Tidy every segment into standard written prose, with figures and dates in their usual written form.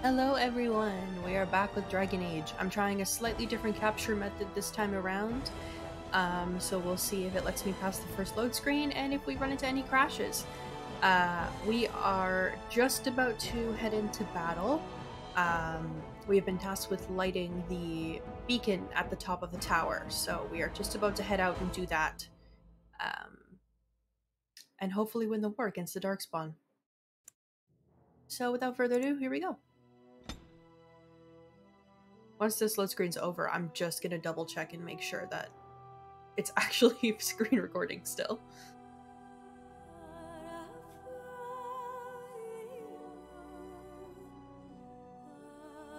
Hello everyone, we are back with Dragon Age. I'm trying a slightly different capture method this time around, so we'll see if it lets me pass the first load screen and if we run into any crashes. We are just about to head into battle. We have been tasked with lighting the beacon at the top of the tower, so we are just about to head out and do that, and hopefully win the war against the Darkspawn. So without further ado, here we go. Once this load screen's over, I'm just gonna double check and make sure that it's actually screen recording still.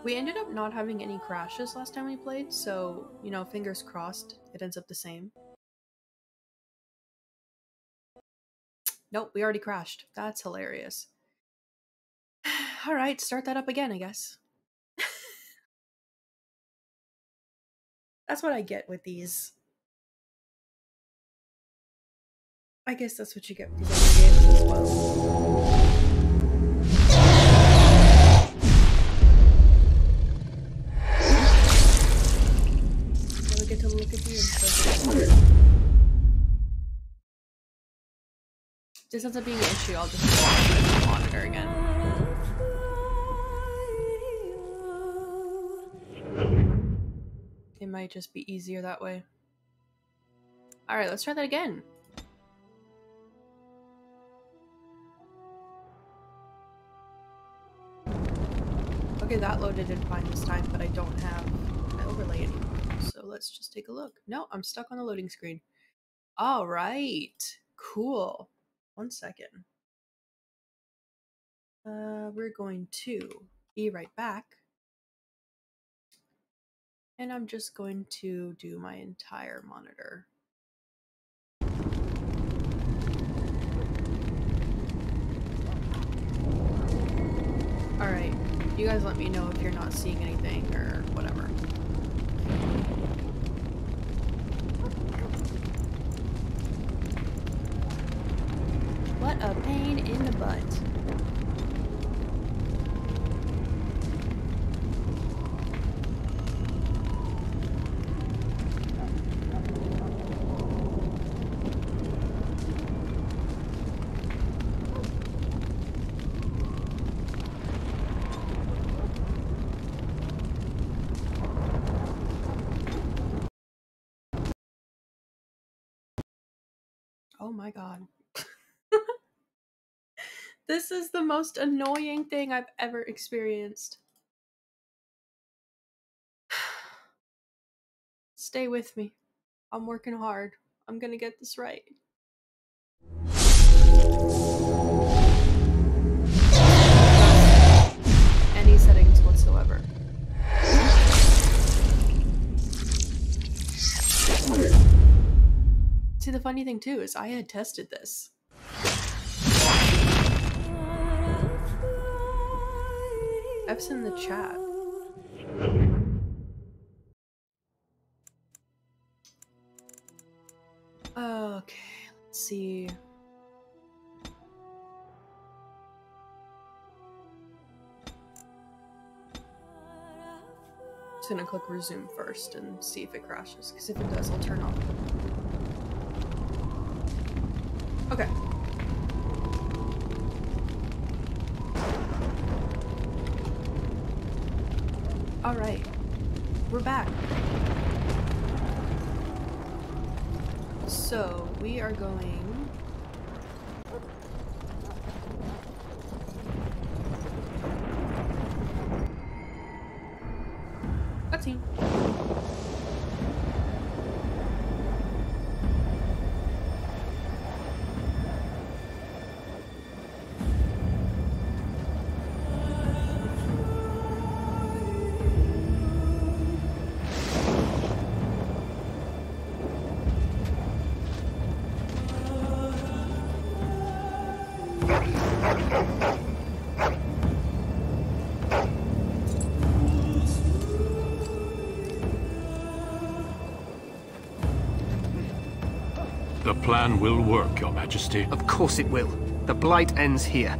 We ended up not having any crashes last time we played, so, you know, fingers crossed it ends up the same. Nope, we already crashed. That's hilarious. Alright, start that up again, I guess. That's what I get with these. I guess that's what you get with these other games as well. Never get to look at the inside. If this ends up being an issue, I'll just watch the monitor again. It might just be easier that way. Alright, let's try that again. Okay, that loaded in fine this time, but I don't have my overlay anymore. So let's just take a look. No, I'm stuck on the loading screen. Alright, cool. 1 second. We're going to be right back. And I'm just going to do my entire monitor. Alright, you guys let me know if you're not seeing anything or whatever. What a pain in the butt. Oh my god. This is the most annoying thing I've ever experienced. Stay with me. I'm working hard. I'm gonna get this right. Any settings whatsoever. See, the funny thing too is I had tested this. F's in the chat. Okay, let's see. Just gonna click resume first and see if it crashes, because if it does, I'll turn off. Okay. Alright, we're back. So, we are going... Cutscene. The plan will work, Your Majesty. Of course it will. The Blight ends here.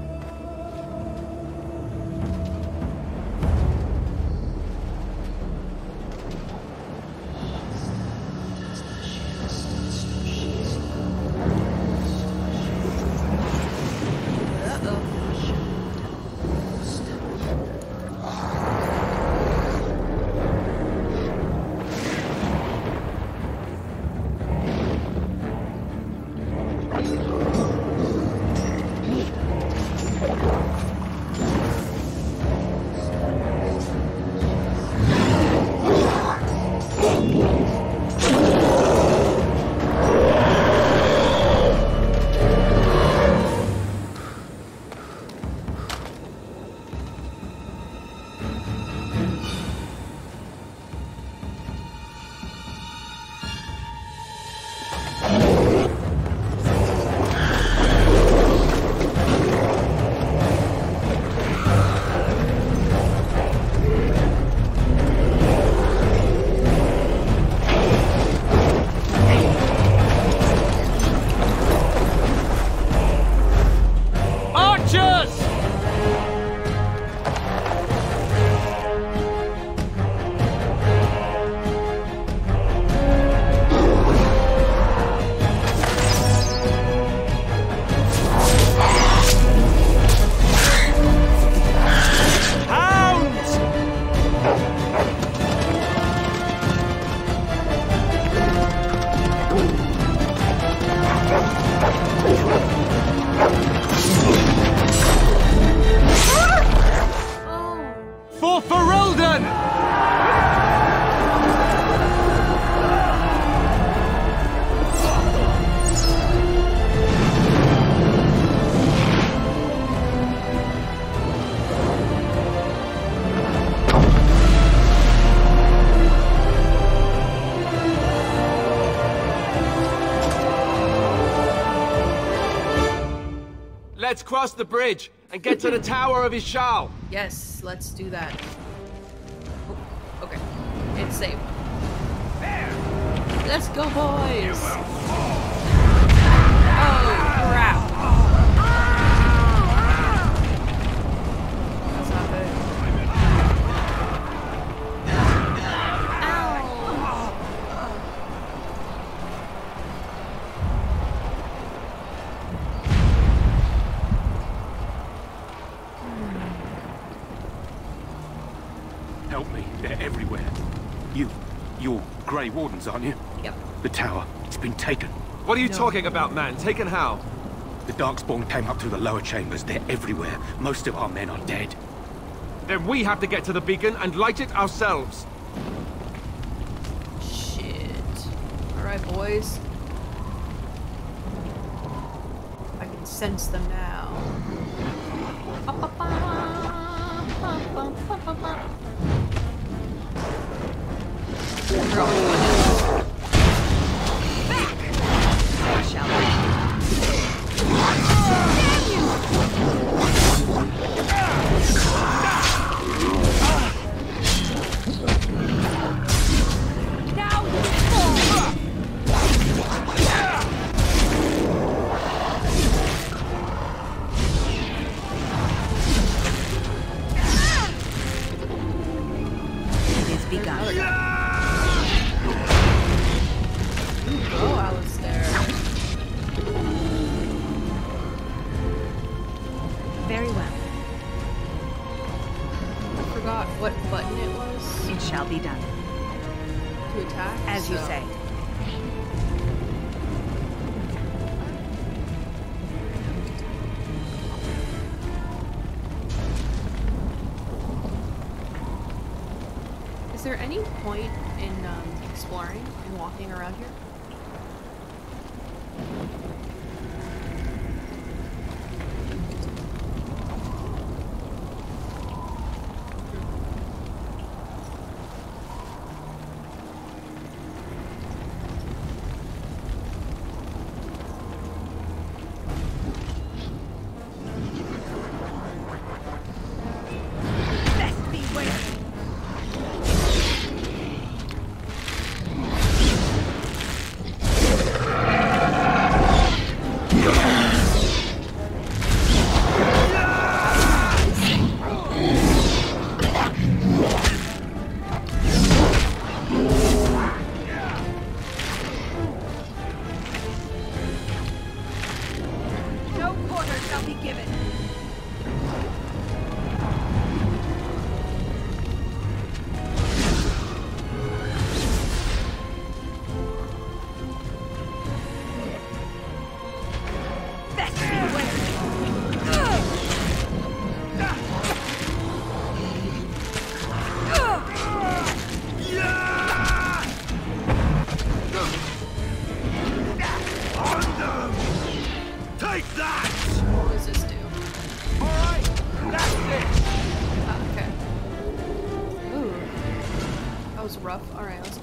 Let's cross the bridge and get to the Tower of Ishal. Yes, let's do that. Oh, okay. It's safe. Let's go, boys! Oh, crap. That's not good. Help me, they're everywhere. You're Grey Wardens, aren't you? Yep. The tower, it's been taken. What are you talking about, man? Taken how? The Darkspawn came up through the lower chambers. They're everywhere. Most of our men are dead. Then we have to get to the beacon and light it ourselves. Shit. Alright, boys. I can sense them now. What button it was? It shall be done. To attack? As you say. Is there any point in exploring and walking around here?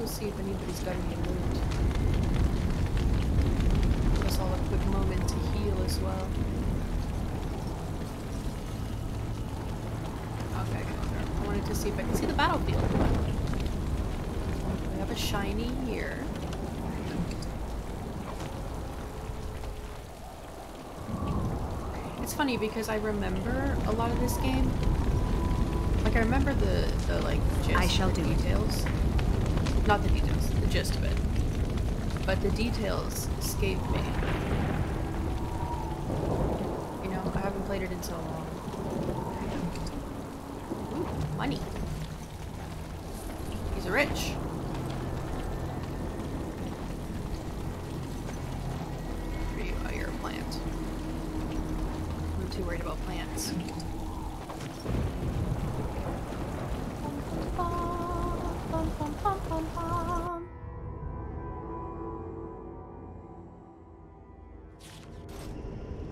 See if anybody's got any loot. Give us all a quick moment to heal as well. Okay, I wanted to see if I can see the battlefield. We have a shiny here. It's funny because I remember a lot of this game. Like I remember the like gist, I shall do details. Not the details, the gist of it. But the details escape me. You know, I haven't played it in so long. Ooh, money. He's rich. Here you are, you're a plant. I'm too worried about plants.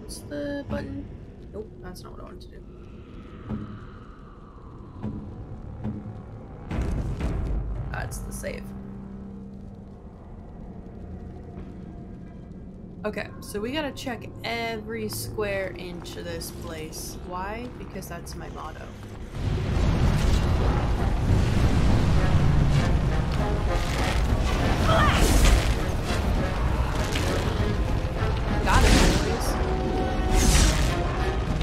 What's the button? Nope, that's not what I wanted to do. That's the save. Okay, so we gotta check every square inch of this place. Why? Because that's my motto. Got it, boys.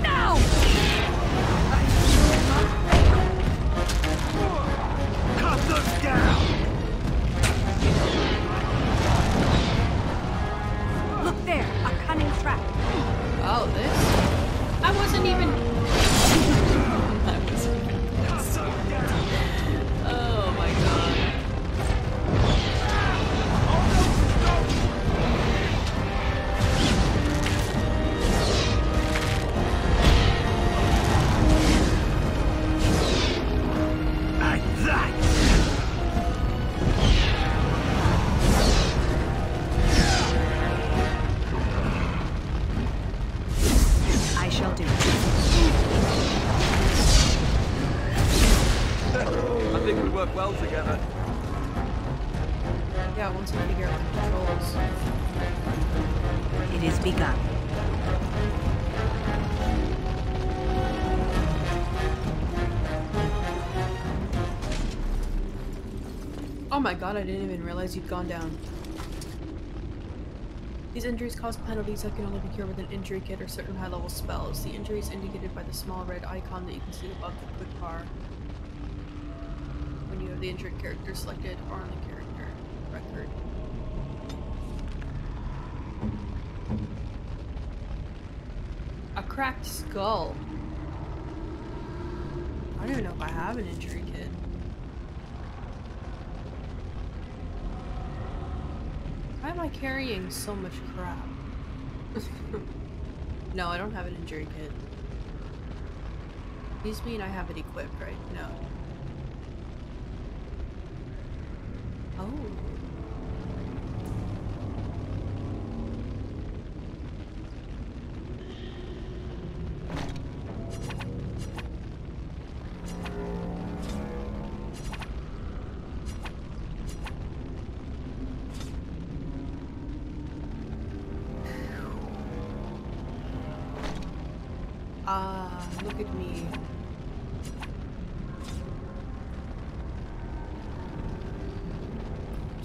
No! Cut them down! Look there, a cunning trap. Oh, this? I wasn't even... Oh my god. Like that! I shall do. I think we work well together. Yeah, once we figure out the controls. It is begun. Oh my god, I didn't even realize you'd gone down. These injuries cause penalties that can only be cured with an injury kit or certain high-level spells. The injury is indicated by the small red icon that you can see above the quick bar when you have the injured character selected or on the character record. A cracked skull. I don't even know if I have an injury kit. Why am I carrying so much crap? No, I don't have an injury kit. These mean I have it equipped, right? No. Oh. Look at me.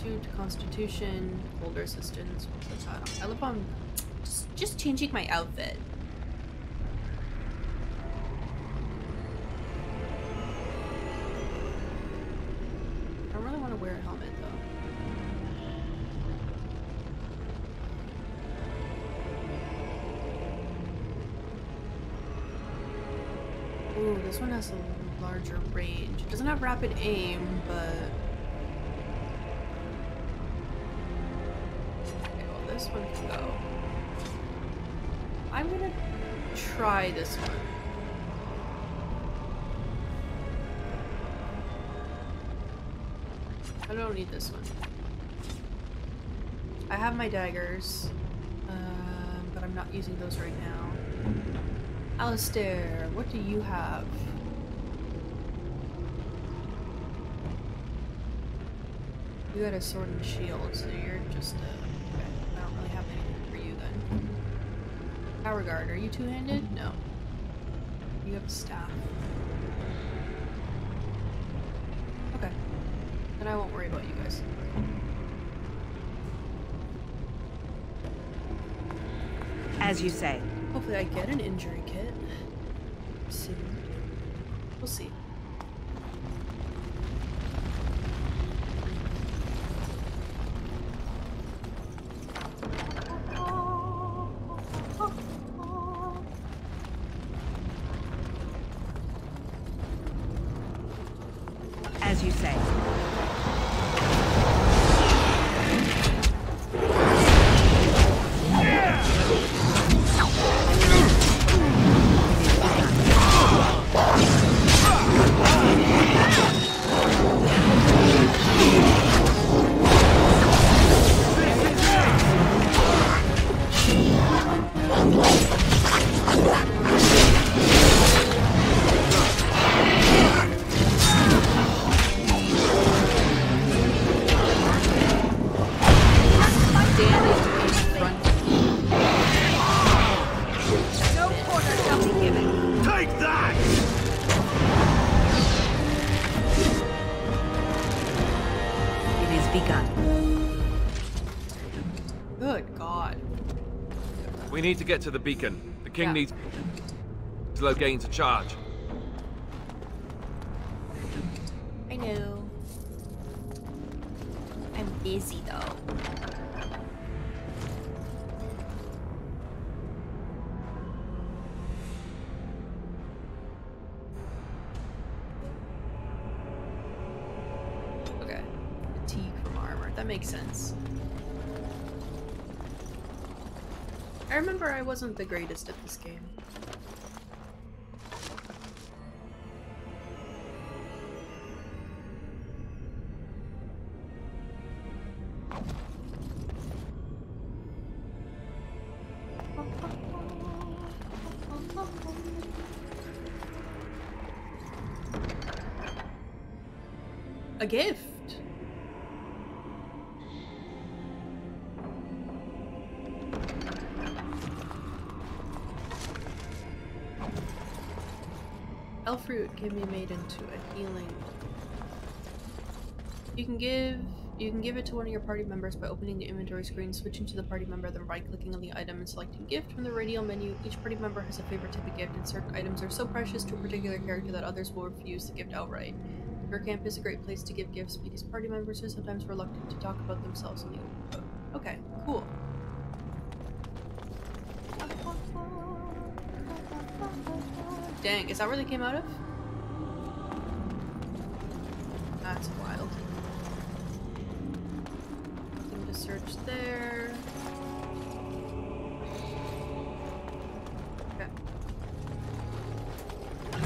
To Constitution, Boulder Assistance. What's that? I love on just changing my outfit. I don't really want to wear a helmet though. Ooh, this one has a larger range. It doesn't have rapid aim, but... Okay, well this one can go. I'm gonna try this one. I don't need this one. I have my daggers, but I'm not using those right now. Alistair, what do you have? You got a sword and shield, so you're just okay, I don't really have anything for you then. Power guard, are you two-handed? No. You have a staff. Okay. Then I won't worry about you guys. As you say. Hopefully I get an injury kit soon. We'll see. As you say. We need to get to the beacon. The king Yeah. needs Logain to charge. I know. I'm busy though. Okay. Fatigue from armor. That makes sense. I remember I wasn't the greatest at this game. A gift. Elf fruit can be made into a healing. You can give it to one of your party members by opening the inventory screen, switching to the party member, then right-clicking on the item and selecting gift from the radial menu. Each party member has a favorite type of gift, and certain items are so precious to a particular character that others will refuse the gift outright. Your camp is a great place to give gifts because party members are sometimes reluctant to talk about themselves in the open road. Okay, cool. Dang, is that where they came out of? That's wild. Nothing to search there. Okay.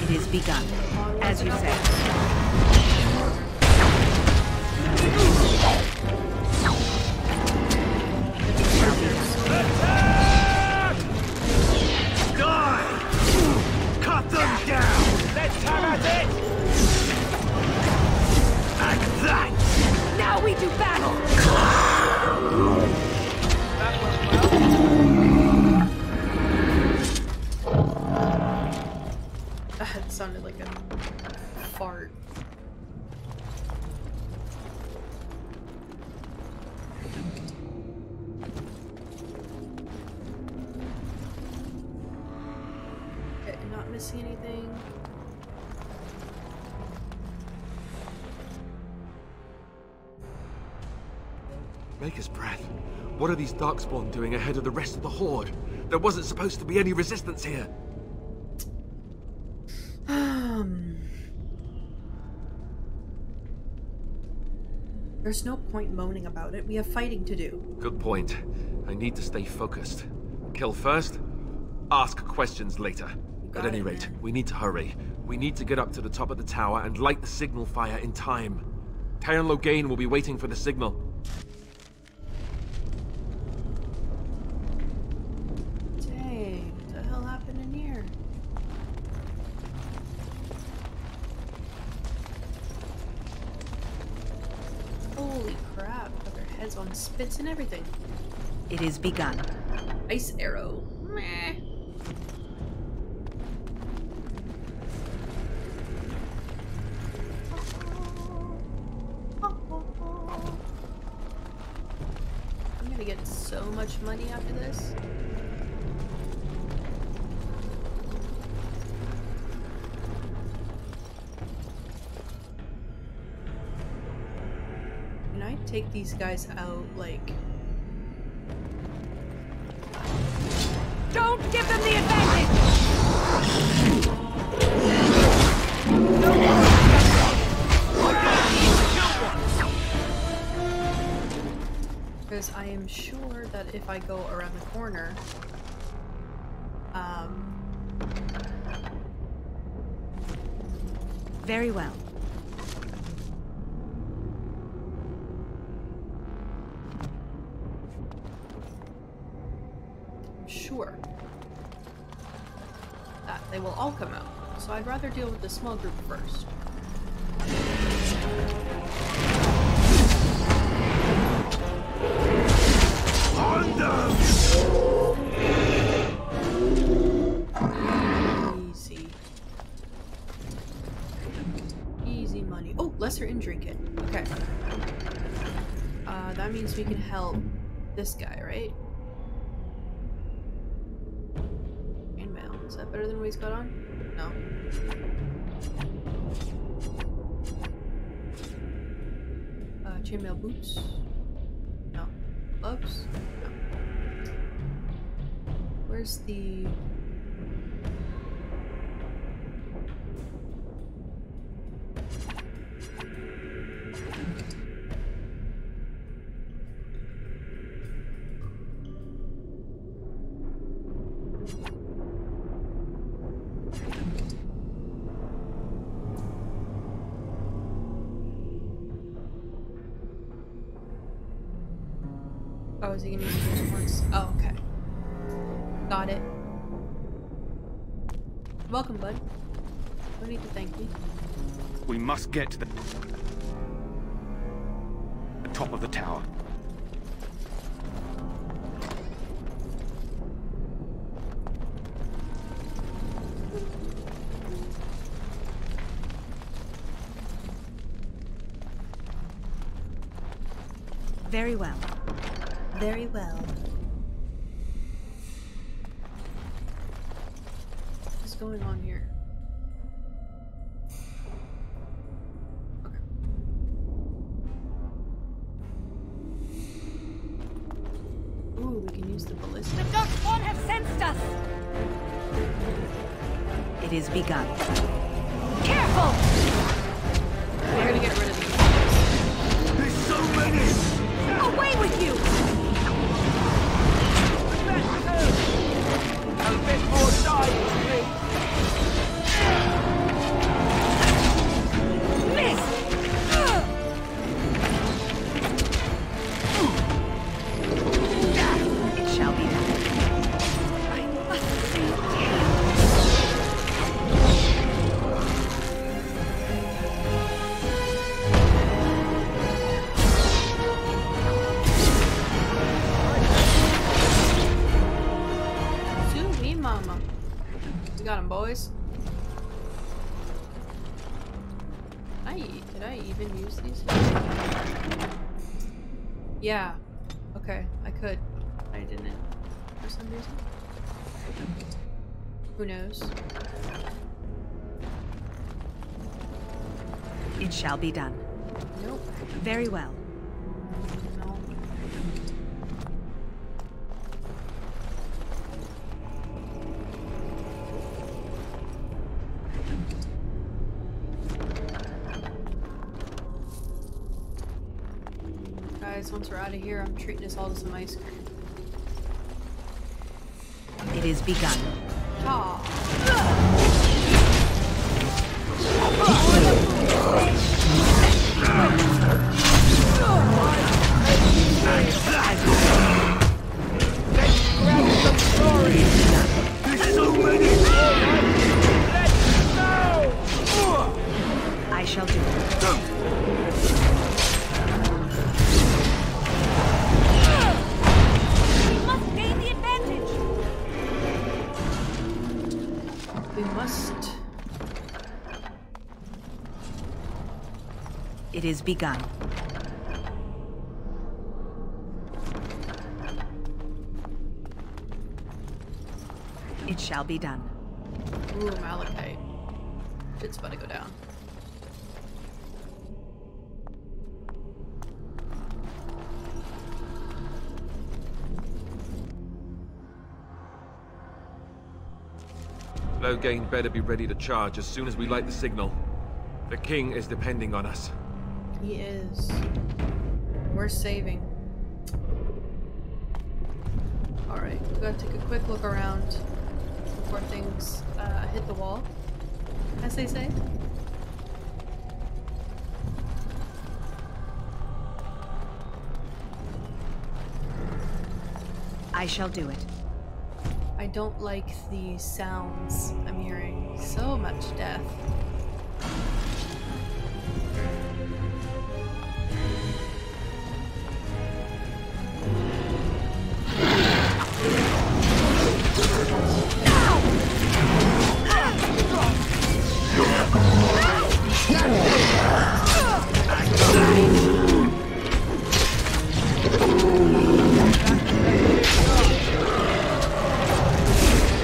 It is begun, as you say. Cut them down! Let's have at it! Like that! Now we do battle! That sounded like a fart. Okay, not missing anything. Maker's breath. What are these darkspawn doing ahead of the rest of the horde? There wasn't supposed to be any resistance here. There's no point moaning about it. We have fighting to do. Good point. I need to stay focused. Kill first, ask questions later. Got At any it, rate, man. we need to hurry. We need to get up to the top of the tower and light the signal fire in time. Cailan Logain will be waiting for the signal. Dang, what the hell happened in here? Holy crap, got their heads on spits and everything. It is begun. Ice arrow. Meh. I'm gonna get so much money after this. Can I take these guys out, like... Don't give them the advantage! Because I am sure that if I go around the corner, Very well. I'm sure that they will all come out. So I'd rather deal with the small group first. On them! Easy. Easy money. Oh, lesser injury kit. Okay. That means we can help this guy, right? that better than what he's got on? No. Chainmail boots? No. Gloves? No. Where's the... Oh, is he gonna use those ones? Oh, okay. Got it. Welcome, bud. No need to thank me. We must get to the top of the tower. Very well. Very well. What's going on here? Okay. Ooh, we can use the ballista. The Darkspawn have sensed us! It is begun. Careful! We're gonna get rid of these. There's so many! Away with you! A bit more time, please. Miss! It shall be done. I must save you. Mama. We got him, boys. Did I even use these? Yeah. Okay, I could. I didn't. For some reason. Who knows? It shall be done. Nope. Very well. No. Guys, once we're out of here, I'm treating us all to some ice cream. It is begun. There's so many! Let's go! I shall do it. We must gain the advantage. We must. It is begun. It shall be done. Ooh, malachite. Shit's about to go down. Loghain better be ready to charge as soon as we light the signal. The king is depending on us. He is. We're saving. Alright, we gotta take a quick look around before things hit the wall, as they say. I shall do it. I don't like the sounds I'm hearing. So much death.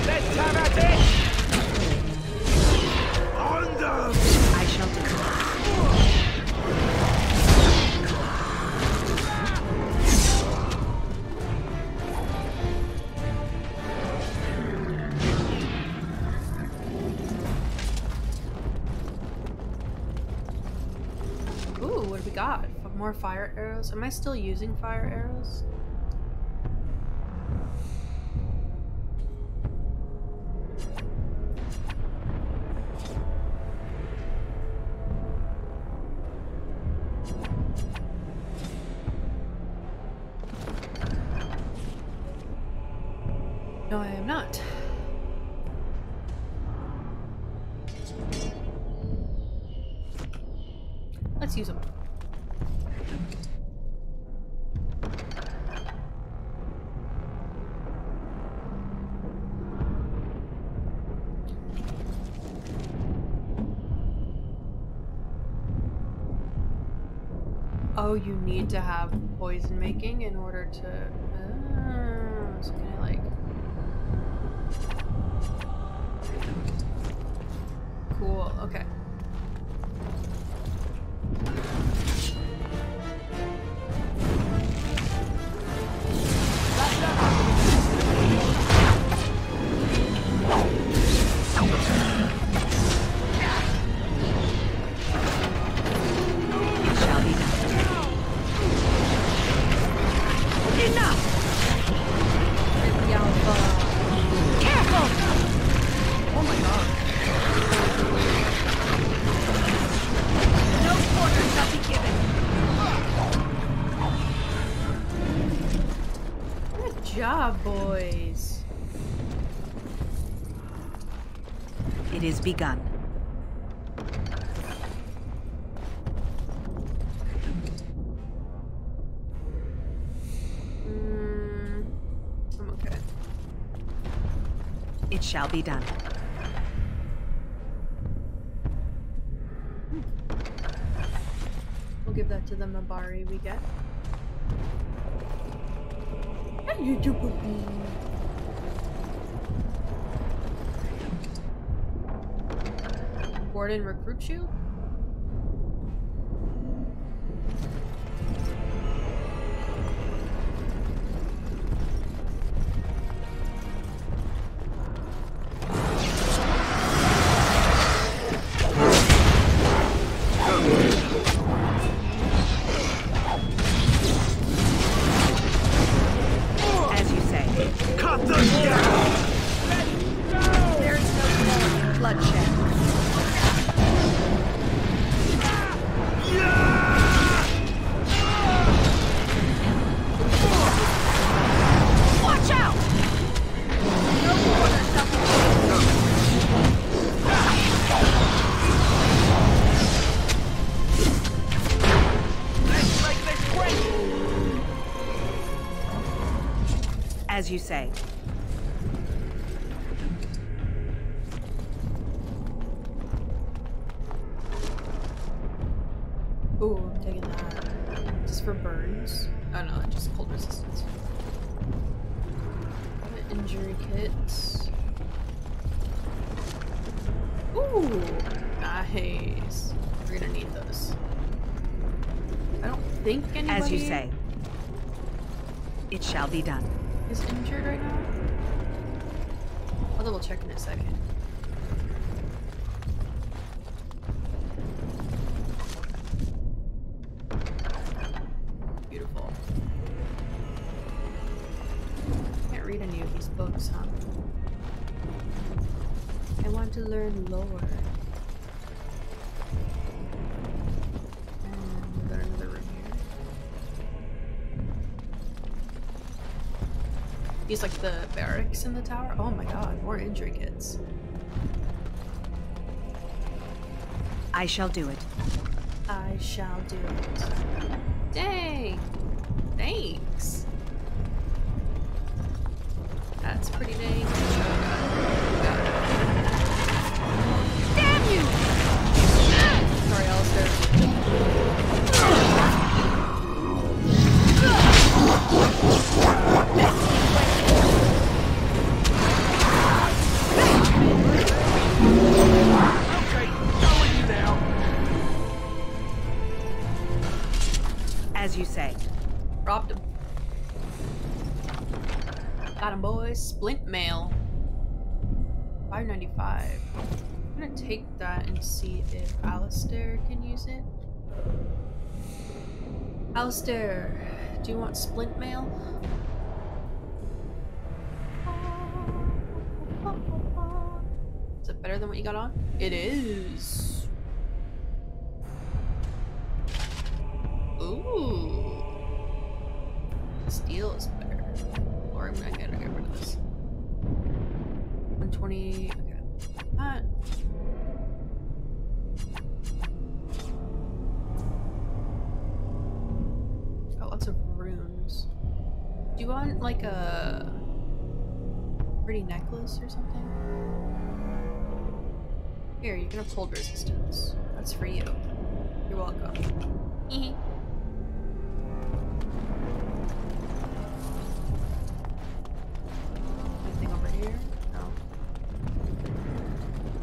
Let's have at it! we got? More fire arrows. Am I still using fire arrows? No, I am not. Let's use them. Oh, you need to have poison making in order to... so can I like... Cool, okay. Job, boys. It is begun. I'm okay. It shall be done. We'll give that to the Mabari we get. Warden recruits you? As you say. Ooh, I'm taking that. Just for burns. Oh no, just cold resistance. An injury kit. Ooh, nice. We're gonna need those. I don't think anybody... As you say. It shall be done. Is injured right now? I'll double check in a second. Beautiful. Can't read any of these books, huh? I want to learn lore. And is there another room here? He's like the barracks in the tower. Oh my god, more injury kits. I shall do it. I shall do it. Dang! Thanks! That's pretty dang. Oh god. Damn you! Sorry, Alistair. As you say. Robbed him. Got him, boys. Splint mail. $5.95. I'm gonna take that and see if Alistair can use it. Alistair, do you want splint mail? Is it better than what you got on? It is. Ooh. Steel is better. Or I'm gonna get rid of this. 120. Okay. Got lots of runes. Do you want like a pretty necklace or something? Here, you can have cold resistance. That's for you. You're welcome. Anything over here? No.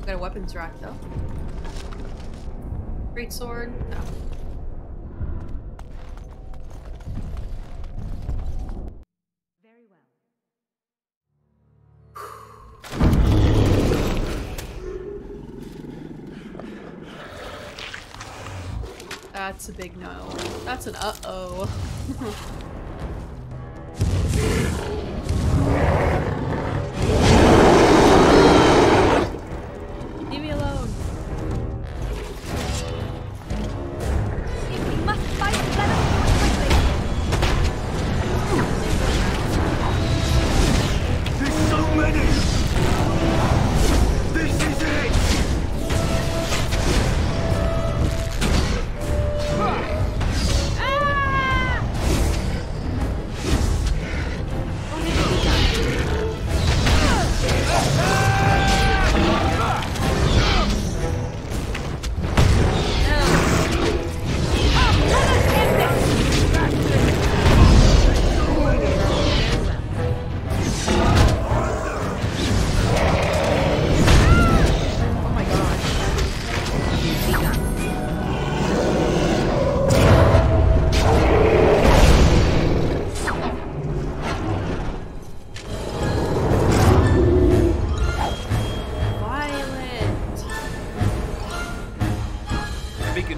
Got a weapons rack though. Great sword? No. Very well. That's a big no. That's an uh-oh. Leave me alone. If we must fight, let us do it quickly. There's so many! This is it!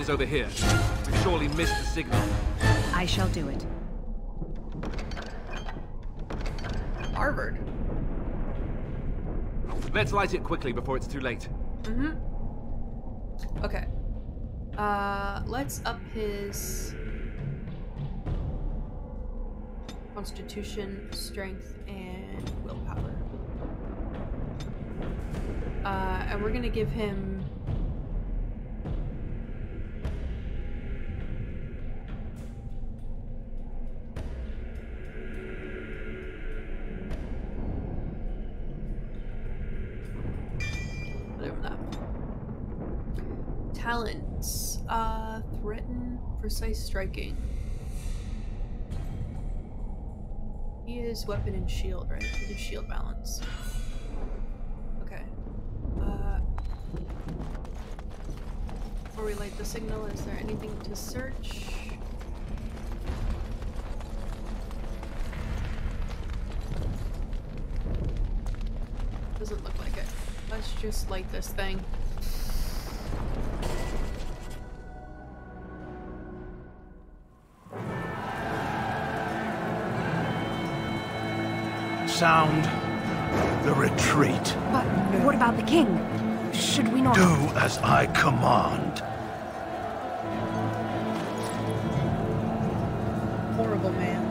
Over here. We've surely missed the signal. I shall do it. Harvard. Let's light it quickly before it's too late. Okay. Let's up his constitution, strength, and willpower. And we're gonna give him talents. Threaten, precise striking. He is weapon and shield, right? He did shield balance. Okay. Before we light the signal, is there anything to search? Doesn't look like it. Let's just light this thing. Sound the retreat. But what about the king? Should we not... Do as I command. Horrible man.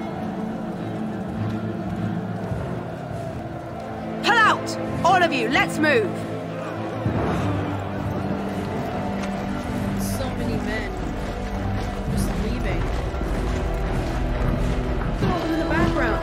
Pull out! All of you, let's move! So many men just leaving. Look at all of them in the background.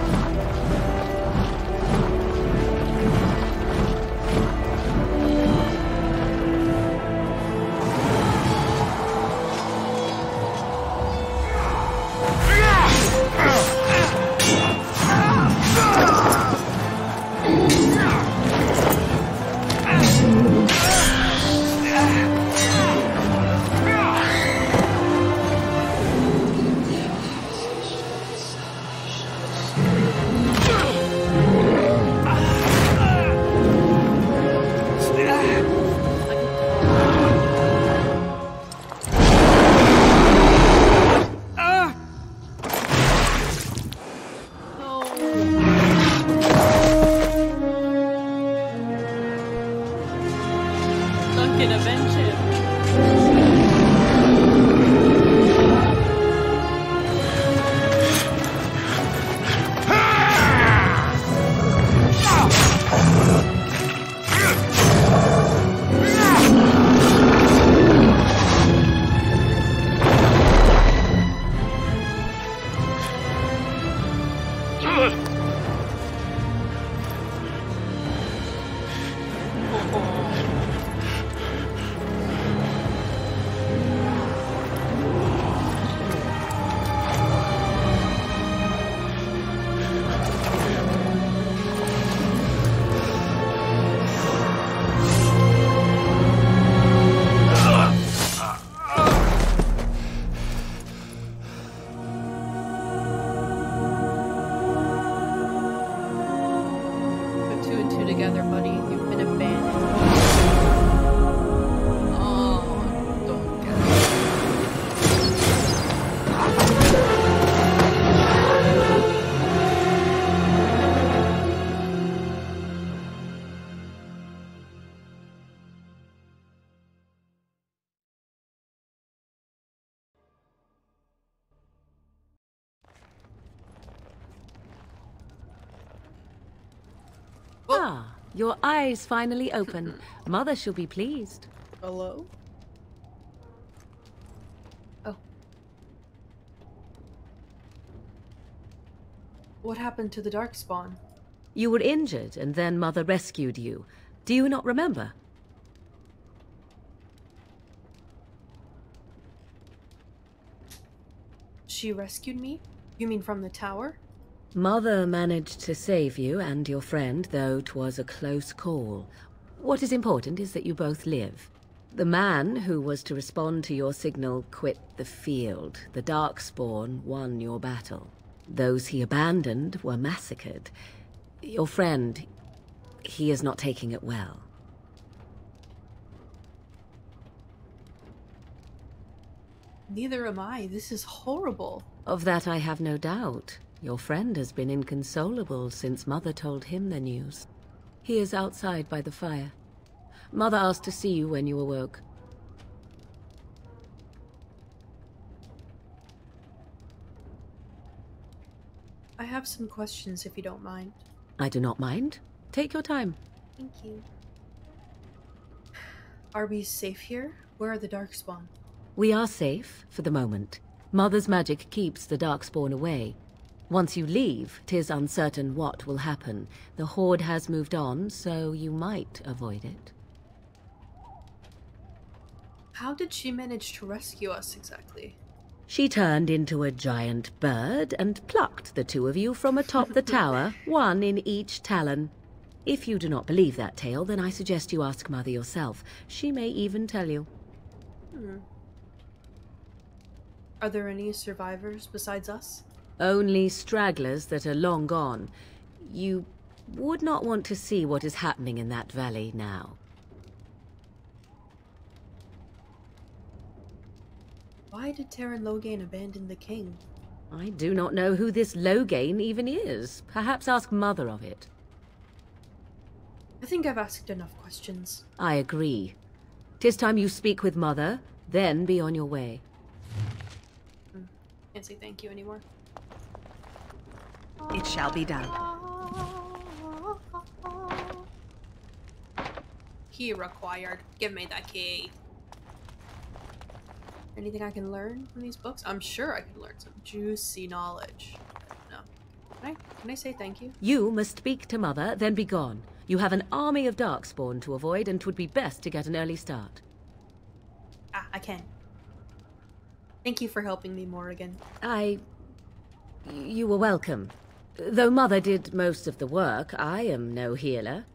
Ah, your eyes finally open. Mother shall be pleased. Hello? Oh. What happened to the Darkspawn? You were injured, and then Mother rescued you. Do you not remember? She rescued me? You mean from the tower? Mother managed to save you and your friend, though 'twas a close call. What is important is that you both live. The man who was to respond to your signal quit the field. The Darkspawn won your battle. Those he abandoned were massacred. Your friend, he is not taking it well. Neither am I. This is horrible. Of that I have no doubt. Your friend has been inconsolable since Mother told him the news. He is outside by the fire. Mother asked to see you when you awoke. I have some questions if you don't mind. I do not mind. Take your time. Thank you. Are we safe here? Where are the Darkspawn? We are safe, for the moment. Mother's magic keeps the Darkspawn away. Once you leave, 'tis uncertain what will happen. The Horde has moved on, so you might avoid it. How did she manage to rescue us exactly? She turned into a giant bird and plucked the two of you from atop the tower, one in each talon. If you do not believe that tale, then I suggest you ask Mother yourself. She may even tell you. Are there any survivors besides us? Only stragglers that are long gone. You would not want to see what is happening in that valley now. Why did Terran Loghain abandon the king? I do not know who this Loghain even is. Perhaps ask Mother of it. I think I've asked enough questions. I agree. 'Tis time you speak with Mother, then be on your way. Can't say thank you anymore. It shall be done. Key required. Give me the key. Anything I can learn from these books? I'm sure I can learn some juicy knowledge. No. Can I say thank you? You must speak to Mother, then be gone. You have an army of Darkspawn to avoid, and 'twould be best to get an early start. I can. Thank you for helping me, Morrigan. You were welcome. Though Mother did most of the work, I am no healer.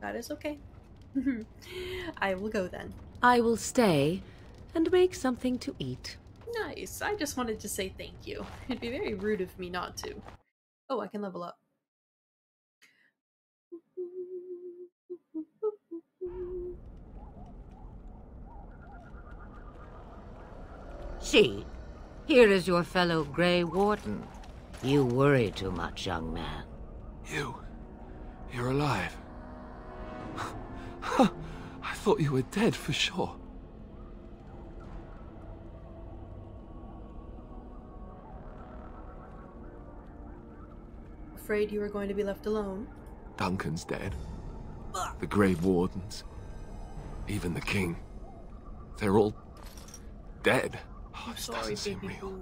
That is okay. I will go then. I will stay and make something to eat. Nice. I just wanted to say thank you. It'd be very rude of me not to. Oh, I can level up. See, here is your fellow Grey Warden. You worry too much, young man. You're alive. I thought you were dead for sure. Afraid you were going to be left alone? Duncan's dead. The Grey Wardens. Even the King. They're all dead. Oh, this doesn't seem real.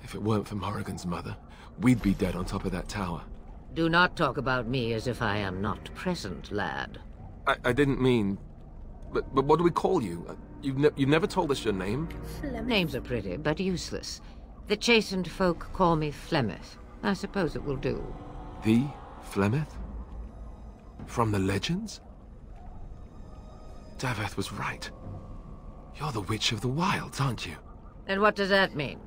If it weren't for Morrigan's mother, we'd be dead on top of that tower. Do not talk about me as if I am not present, lad. I didn't mean... But what do we call you? You've never told us your name? Names are pretty, but useless. The chastened folk call me Flemeth. I suppose it will do. The Flemeth? From the legends? Daveth was right. You're the Witch of the Wilds, aren't you? And what does that mean?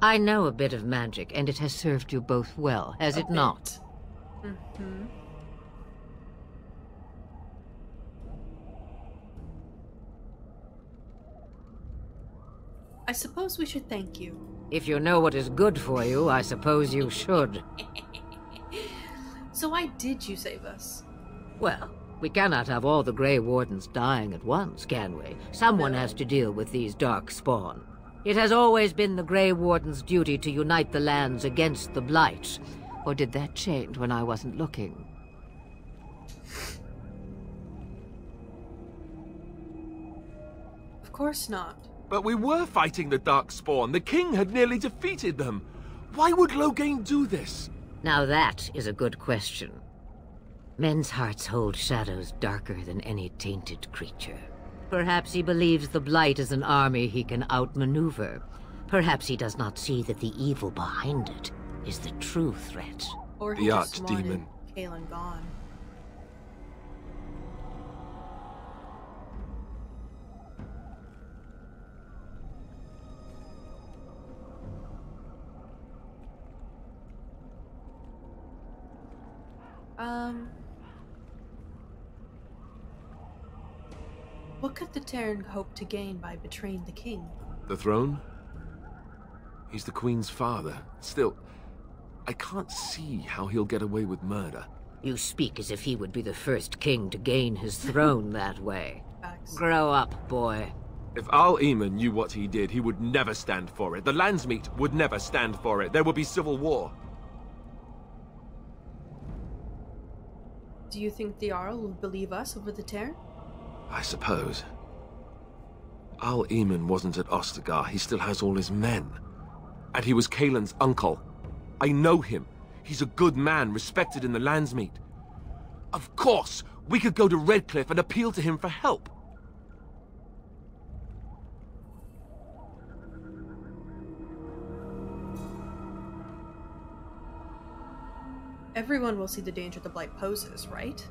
I know a bit of magic, and it has served you both well, has it not? Mm-hmm. I suppose we should thank you. If you know what is good for you, I suppose you should. So why did you save us? Well, we cannot have all the Grey Wardens dying at once, can we? Someone has to deal with these Darkspawn. It has always been the Grey Warden's duty to unite the lands against the Blight. Or did that change when I wasn't looking? Of course not. But we were fighting the Darkspawn. The king had nearly defeated them. Why would Loghain do this? Now that is a good question. Men's hearts hold shadows darker than any tainted creature. Perhaps he believes the Blight is an army he can outmaneuver. Perhaps he does not see that the evil behind it is the true threat. Or The he just wanted Archdemon. Cailan gone. What could the Terran hope to gain by betraying the king? The throne? He's the Queen's father. Still, I can't see how he'll get away with murder. You speak as if he would be the first king to gain his throne that way. Facts. Grow up, boy. If Al-Eamon knew what he did, he would never stand for it. The Landsmeet would never stand for it. There would be civil war. Do you think the Jarl will believe us over the Terran? I suppose. Al-Eamon wasn't at Ostagar. He still has all his men. And he was Cailan's uncle. I know him. He's a good man, respected in the Landsmeet. Of course, we could go to Redcliffe and appeal to him for help. Everyone will see the danger the Blight poses, right?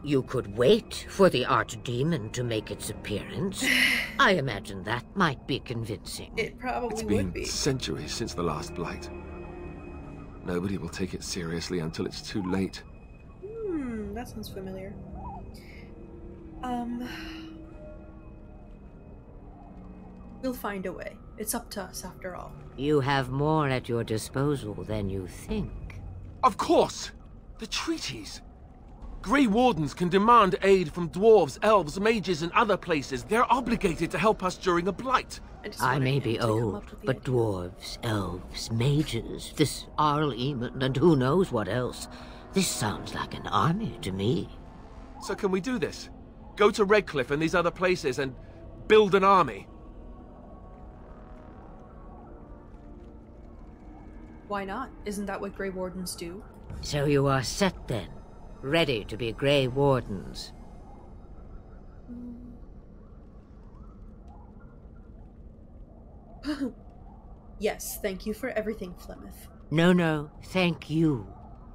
You could wait for the Archdemon to make its appearance. I imagine that might be convincing. It probably It's would been be. centuries since the last Blight. Nobody will take it seriously until it's too late. That sounds familiar. We'll find a way. It's up to us, after all. You have more at your disposal than you think. Of course! The treaties! Grey Wardens can demand aid from dwarves, elves, mages, and other places. They're obligated to help us during a Blight. I may be old, but dwarves, elves, mages, this Al-Eamon, and who knows what else. This sounds like an army to me. So can we do this? Go to Redcliffe and these other places and build an army? Why not? Isn't that what Grey Wardens do? So you are set then, ready to be Grey Wardens. Yes, thank you for everything, Flemeth. No, thank you.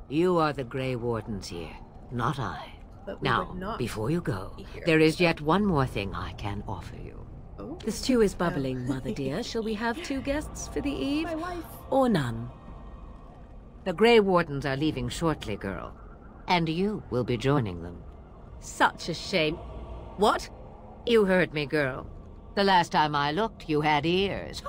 You are the Grey Wardens here, not I. But we Now, would not before you go, be here. there is yet one more thing I can offer you. Oh, The stew is bubbling, Mother dear. Shall we have 2 guests for the eve? my wife. Or none? The Grey Wardens are leaving shortly, girl. And you will be joining them. Such a shame. What? You heard me, girl. The last time I looked, you had ears.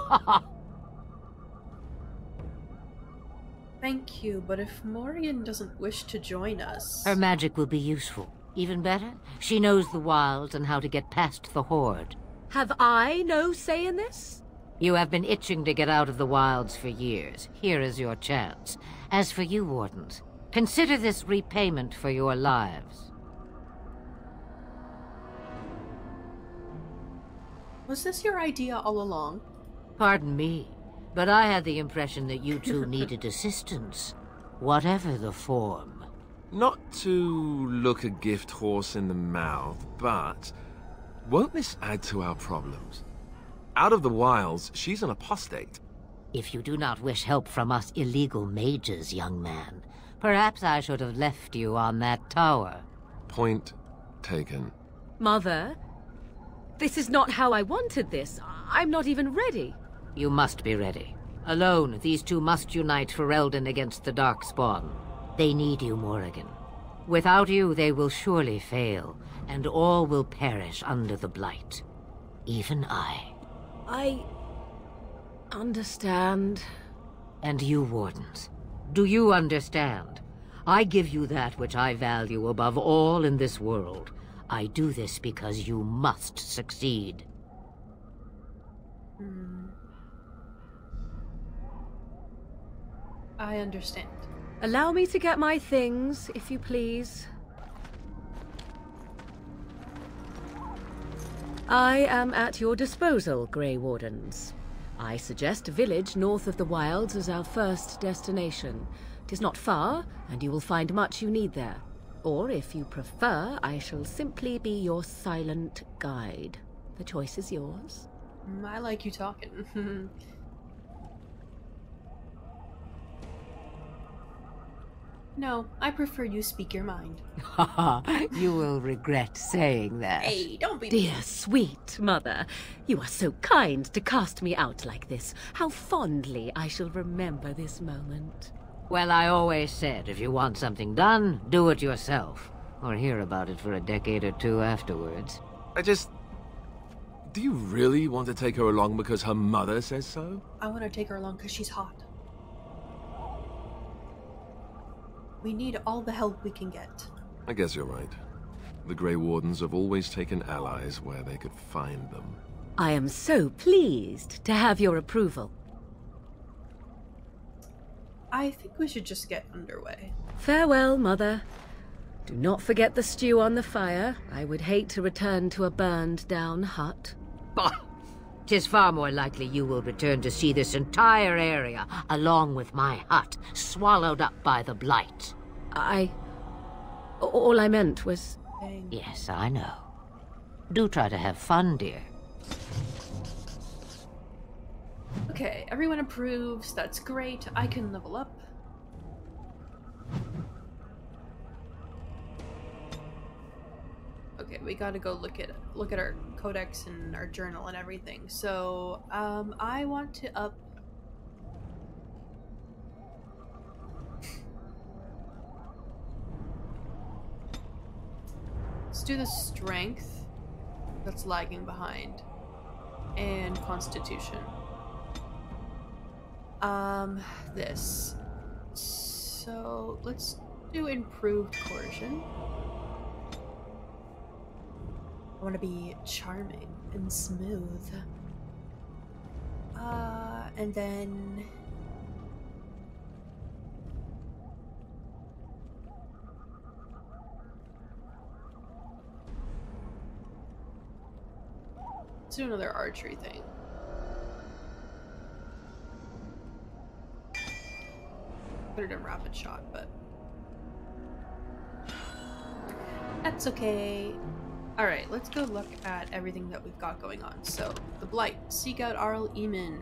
Thank you, but if Morian doesn't wish to join us... Her magic will be useful. Even better, she knows the wilds and how to get past the Horde. Have I no say in this? You have been itching to get out of the wilds for years. Here is your chance. As for you, Wardens, consider this repayment for your lives. Was this your idea all along? Pardon me, but I had the impression that you two needed assistance, whatever the form. Not to look a gift horse in the mouth, but won't this add to our problems? Out of the wilds, she's an apostate. If you do not wish help from us illegal mages, young man, perhaps I should have left you on that tower. Point taken. Mother, this is not how I wanted this. I'm not even ready. You must be ready. Alone, these two must unite for Eldon against the Darkspawn. They need you, Morrigan. Without you, they will surely fail, and all will perish under the Blight. Even I. I understand. And you, Wardens, do you understand? I give you that which I value above all in this world. I do this because you must succeed. I understand. Allow me to get my things, if you please. I am at your disposal, Grey Wardens. I suggest a village north of the wilds as our first destination. 'Tis not far, and you will find much you need there. Or, if you prefer, I shall simply be your silent guide. The choice is yours. I like you talking. No, I prefer you speak your mind. You will regret saying that. Hey, don't be Dear sweet mother, you are so kind to cast me out like this. How fondly I shall remember this moment. Well, I always said, if you want something done, do it yourself. Or hear about it for a decade or two afterwards. Do you really want to take her along because her mother says so? I want to take her along because she's hot. We need all the help we can get. I guess you're right. The Grey Wardens have always taken allies where they could find them. I am so pleased to have your approval. I think we should just get underway. Farewell, Mother. Do not forget the stew on the fire. I would hate to return to a burned-down hut. Bah! 'Tis far more likely you will return to see this entire area, along with my hut, swallowed up by the blight. All I meant was... Dang. Yes, I know. Do try to have fun, dear. Okay, everyone approves. That's great. I can level up. Okay, we gotta go look at our codex and our journal and everything. So, I want to up. Let's do the strength. That's lagging behind, and constitution. This. So let's do improved coercion. I want to be charming and smooth. And then... let's do another archery thing. Put it in rapid shot, but... that's okay. Alright, let's go look at everything that we've got going on. So, the Blight. Seek out Arl Eamon.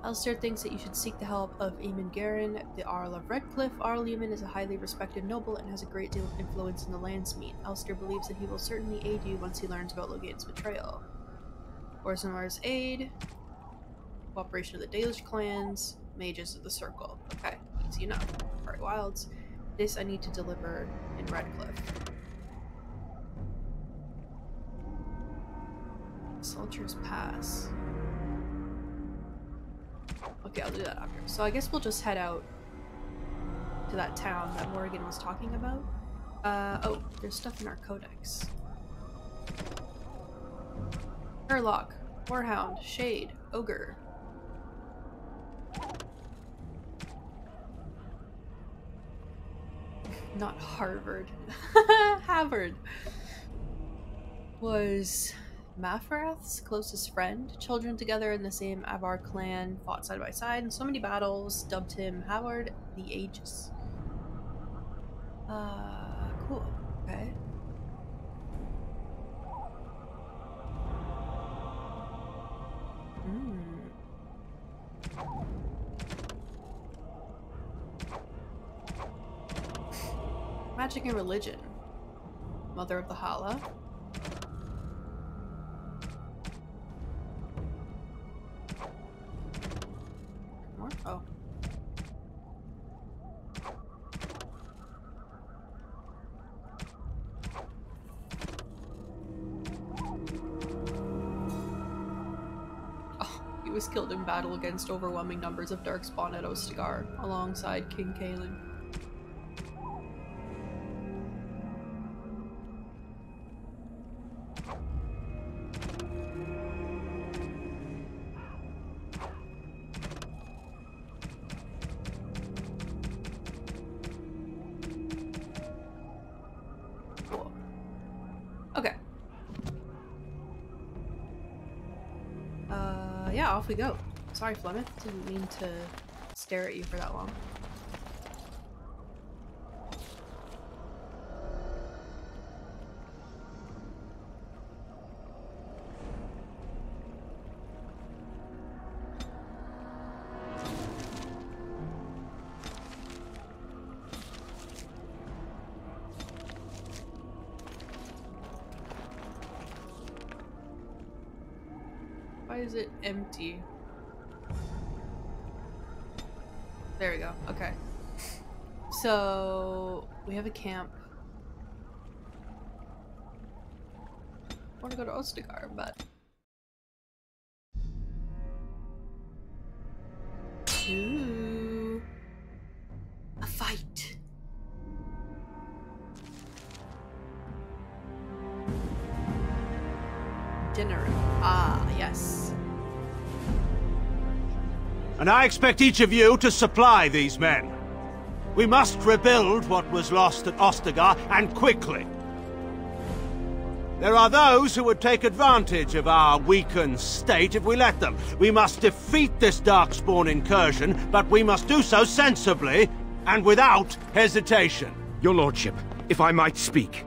Alistair thinks that you should seek the help of Eamon Garin, the Arl of Redcliffe. Arl Eamon is a highly respected noble and has a great deal of influence in the Landsmeet. Alistair believes that he will certainly aid you once he learns about Logain's betrayal. Orzamar's aid. Cooperation of the Dalish clans. Mages of the Circle. Okay, easy enough. Alright, Wilds. This I need to deliver in Redcliffe. Soldier's Pass. Okay, I'll do that after. So I guess we'll just head out to that town that Morrigan was talking about. Oh, there's stuff in our codex. Herlock, Warhound, Shade, Ogre. Not Harvard. Harvard. Was Mafrath's closest friend. Children together in the same Avar clan, fought side by side in so many battles, dubbed him Howard the Aegis. Cool. Okay. Magic and religion. Mother of the Hala. More? Oh. He was killed in battle against overwhelming numbers of Darkspawn at Ostagar, alongside King Cailan. yeah, off we go. Sorry, Flemeth. Didn't mean to stare at you for that long. Why is it empty? There we go. Okay. So we have a camp. I want to go to Ostagar, but ooh, a fight. Dinner. Ah, yes. And I expect each of you to supply these men. We must rebuild what was lost at Ostagar, and quickly. There are those who would take advantage of our weakened state if we let them. We must defeat this Darkspawn incursion, but we must do so sensibly and without hesitation. Your lordship, if I might speak.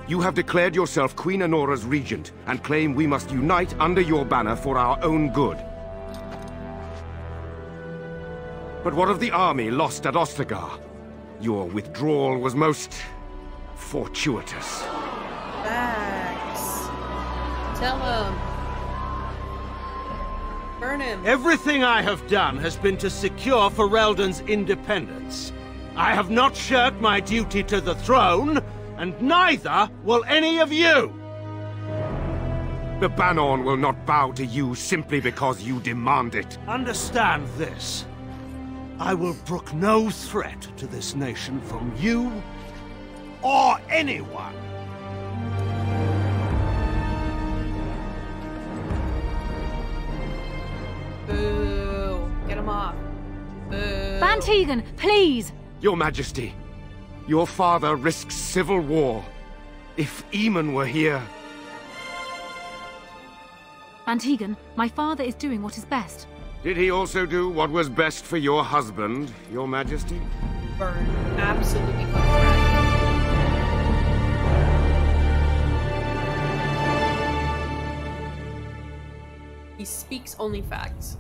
You have declared yourself Queen Honora's regent, and claim we must unite under your banner for our own good. But what of the army lost at Ostagar? Your withdrawal was most fortuitous. Facts. Tell him. Burn him. Everything I have done has been to secure Ferelden's independence. I have not shirked my duty to the throne, and neither will any of you! The Banon will not bow to you simply because you demand it. Understand this. I will brook no threat to this nation from you or anyone. Boo. Get him off. Boo. Van Tegan, please! Your Majesty, your father risks civil war. If Eamon were here... Van Tegan, my father is doing what is best. Did he also do what was best for your husband, Your Majesty? Burn. Absolutely fucking right. He speaks only facts.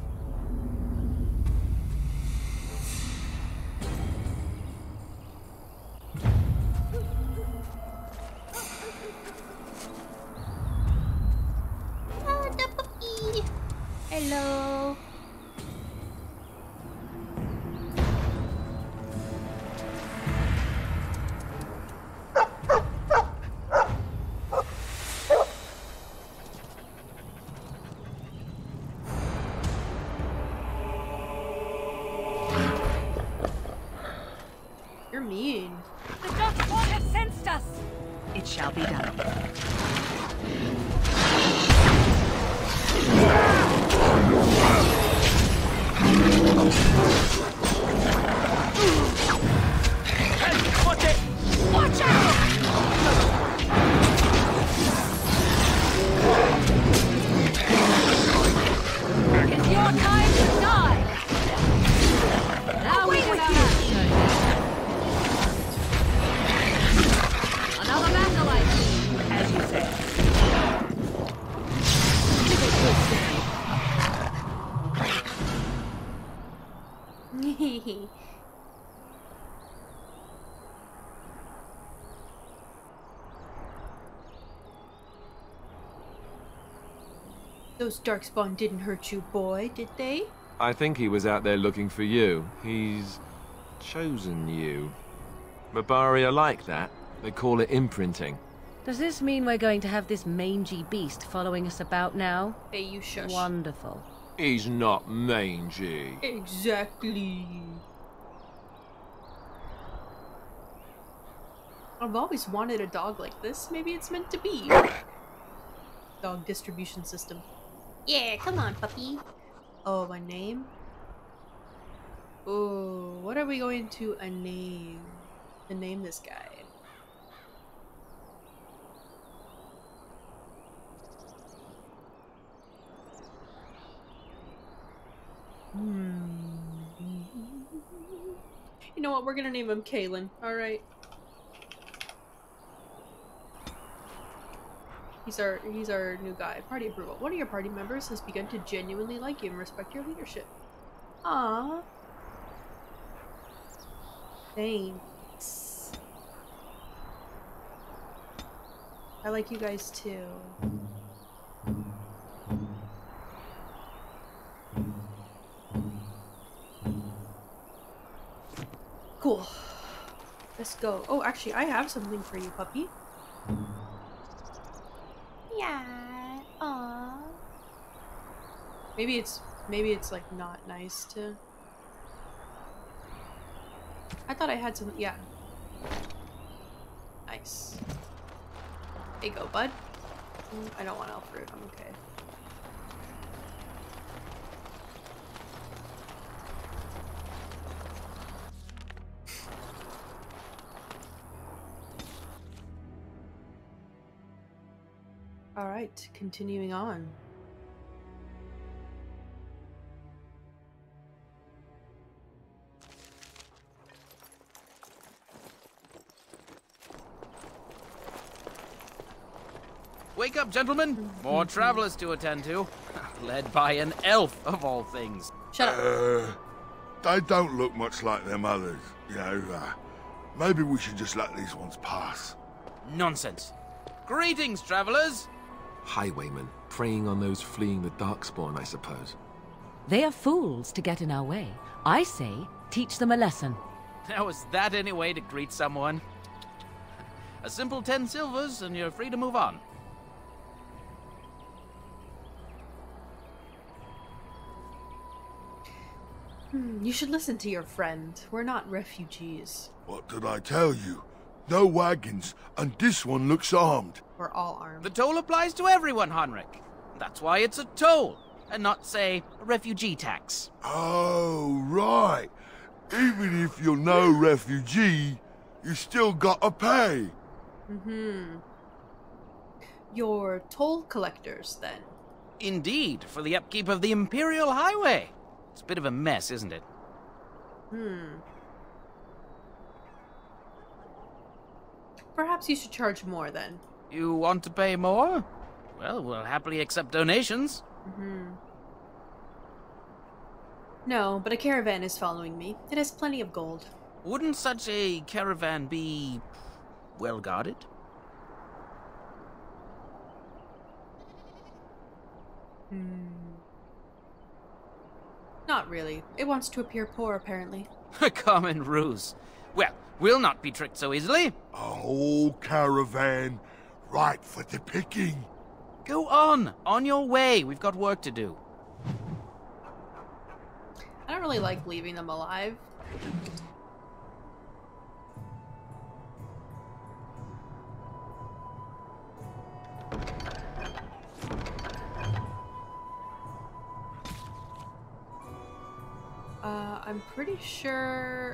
Oh, the puppy! Hello. You're mean. The Darkspawn have sensed us! It shall be done. Watch it! Watch out! It's your time to die! Now we can have action! Another battle, I see, as you say. Those Darkspawn didn't hurt you, boy, did they? I think he was out there looking for you. He's chosen you. Mabari are like that. They call it imprinting. Does this mean we're going to have this mangy beast following us about now? Hey, you shush. Wonderful. He's not mangy. Exactly. I've always wanted a dog like this. Maybe it's meant to be. Dog distribution system. Yeah, come on, puppy. Oh, a name? Oh, what are we going to name? To name this guy. what? We're gonna name him Cailan. Alright. He's our new guy. Party approval. One of your party members has begun to genuinely like you and respect your leadership. Aww. Thanks. I like you guys too. Cool. Let's go. Oh, actually, I have something for you, puppy. Yeah. Aww. Maybe it's like not nice to. I thought I had some. Yeah. Nice. There you go, bud. I don't want elf fruit. I'm okay. Alright, continuing on. Wake up, gentlemen! More travelers to attend to. Led by an elf, of all things. Shut up. They don't look much like them others, you know. Maybe we should just let these ones pass. Nonsense. Greetings, travelers! Highwaymen, preying on those fleeing the Darkspawn, I suppose. They are fools to get in our way. I say, teach them a lesson. Now, is that any way to greet someone? A simple 10 silvers, and you're free to move on. You should listen to your friend. We're not refugees. What did I tell you? No wagons, and this one looks armed. We're all armed. The toll applies to everyone, Heinrich. That's why it's a toll, and not, say, a refugee tax. Oh, right. Even if you're no refugee, you still gotta pay. You're toll collectors, then? Indeed, for the upkeep of the Imperial Highway. It's a bit of a mess, isn't it? Perhaps you should charge more, then. You want to pay more? Well, we'll happily accept donations. No, but a caravan is following me. It has plenty of gold. Wouldn't such a caravan be well guarded? Not really. It wants to appear poor, apparently. A common ruse. Well, we'll not be tricked so easily. A whole caravan, right for the picking. Go on your way. We've got work to do. I don't really like leaving them alive. I'm pretty sure...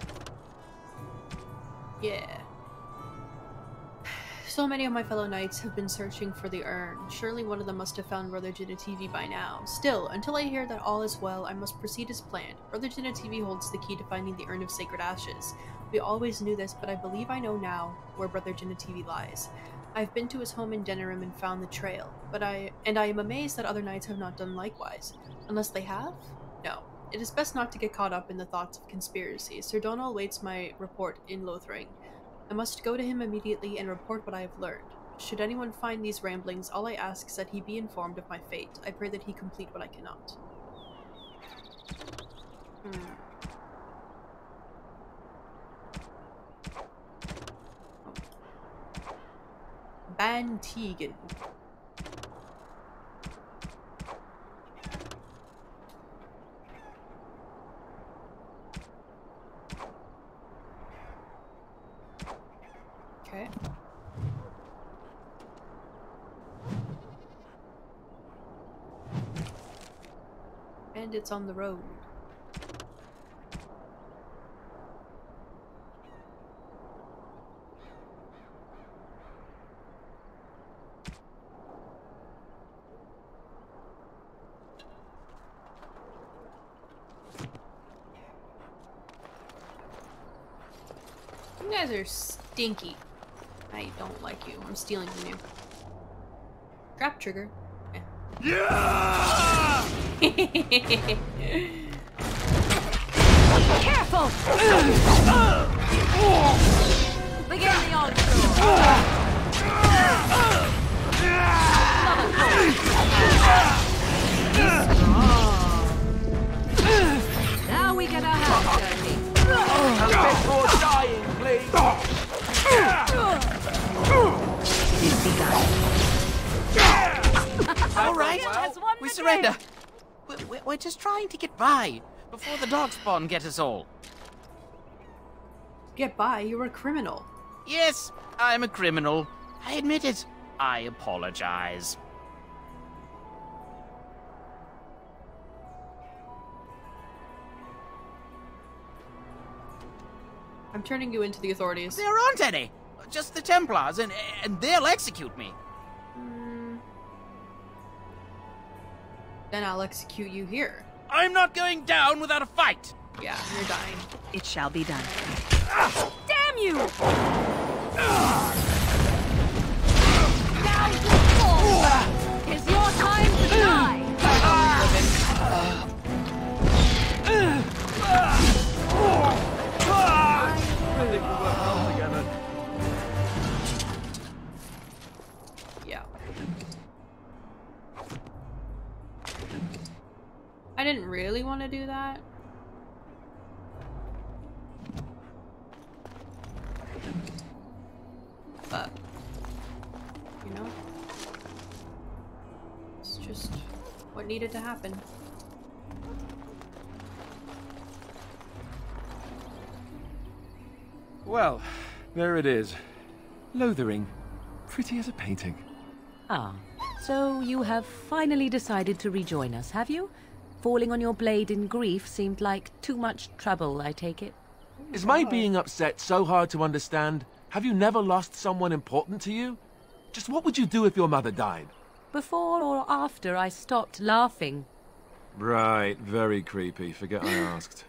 Yeah. So many of my fellow knights have been searching for the urn. Surely one of them must have found Brother Genetivi by now. Still, until I hear that all is well, I must proceed as planned. Brother Genetivi holds the key to finding the urn of sacred ashes. We always knew this, but I believe I know now where Brother Genetivi lies. I've been to his home in Denerim and found the trail, but I am amazed that other knights have not done likewise. Unless they have? No. It is best not to get caught up in the thoughts of conspiracy. Sir Donal awaits my report in Lothring. I must go to him immediately and report what I have learned. Should anyone find these ramblings, all I ask is that he be informed of my fate. I pray that he complete what I cannot. Bantegan. Okay. And it's on the road. guys are stinky. I don't like you. I'm stealing from you. Trap trigger. Yeah! Careful! Begin the onslaught. Now we get our hands dirty. A bit more dying, please. All right, we surrender. We're just trying to get by before the darkspawn get us all. Get by? You're a criminal. Yes, I'm a criminal. I admit it. I apologize. I'm turning you into the authorities. There aren't any. Just the Templars, and they'll execute me. Then I'll execute you here. I'm not going down without a fight. Yeah, you're dying. It shall be done. Damn you! Now you fall! It's your time to die! Yeah. I didn't really want to do that. But, you know, it's just what needed to happen. Well, there it is. Lothering. Pretty as a painting. Ah, so you have finally decided to rejoin us, have you? Falling on your blade in grief seemed like too much trouble, I take it. Is my being upset so hard to understand? Have you never lost someone important to you? Just what would you do if your mother died? Before or after I stopped laughing? Right, very creepy. Forget I asked.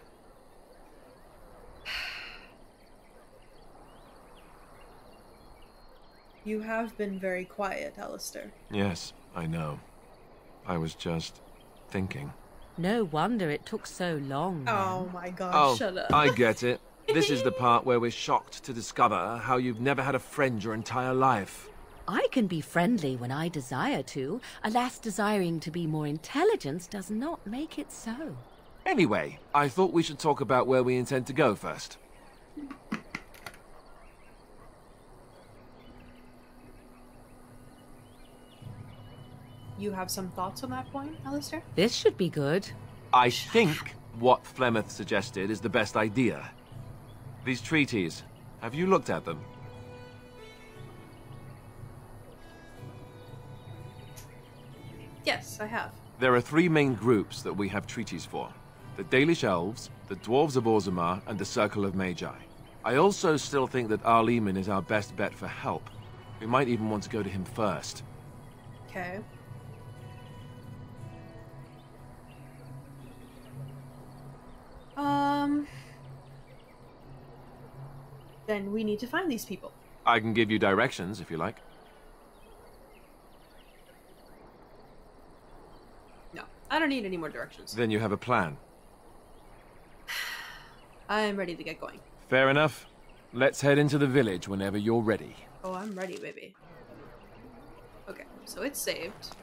You have been very quiet, Alistair. Yes, I know. I was just thinking. No wonder it took so long. Oh my god, shut up. I get it. This is the part where we're shocked to discover how you've never had a friend your entire life. I can be friendly when I desire to. Alas, desiring to be more intelligent does not make it so. Anyway, I thought we should talk about where we intend to go first. You have some thoughts on that point, Alistair? This should be good. I think what Flemeth suggested is the best idea. These treaties, have you looked at them? Yes, I have. There are three main groups that we have treaties for. The Dalish Elves, the Dwarves of Orzammar, and the Circle of Magi. I also still think that Arleman is our best bet for help. We might even want to go to him first. Okay. Then we need to find these people. I can give you directions if you like. No, I don't need any more directions. Then you have a plan. I'm ready to get going. Fair enough. Let's head into the village whenever you're ready. Oh, I'm ready, baby. Okay, so it's saved.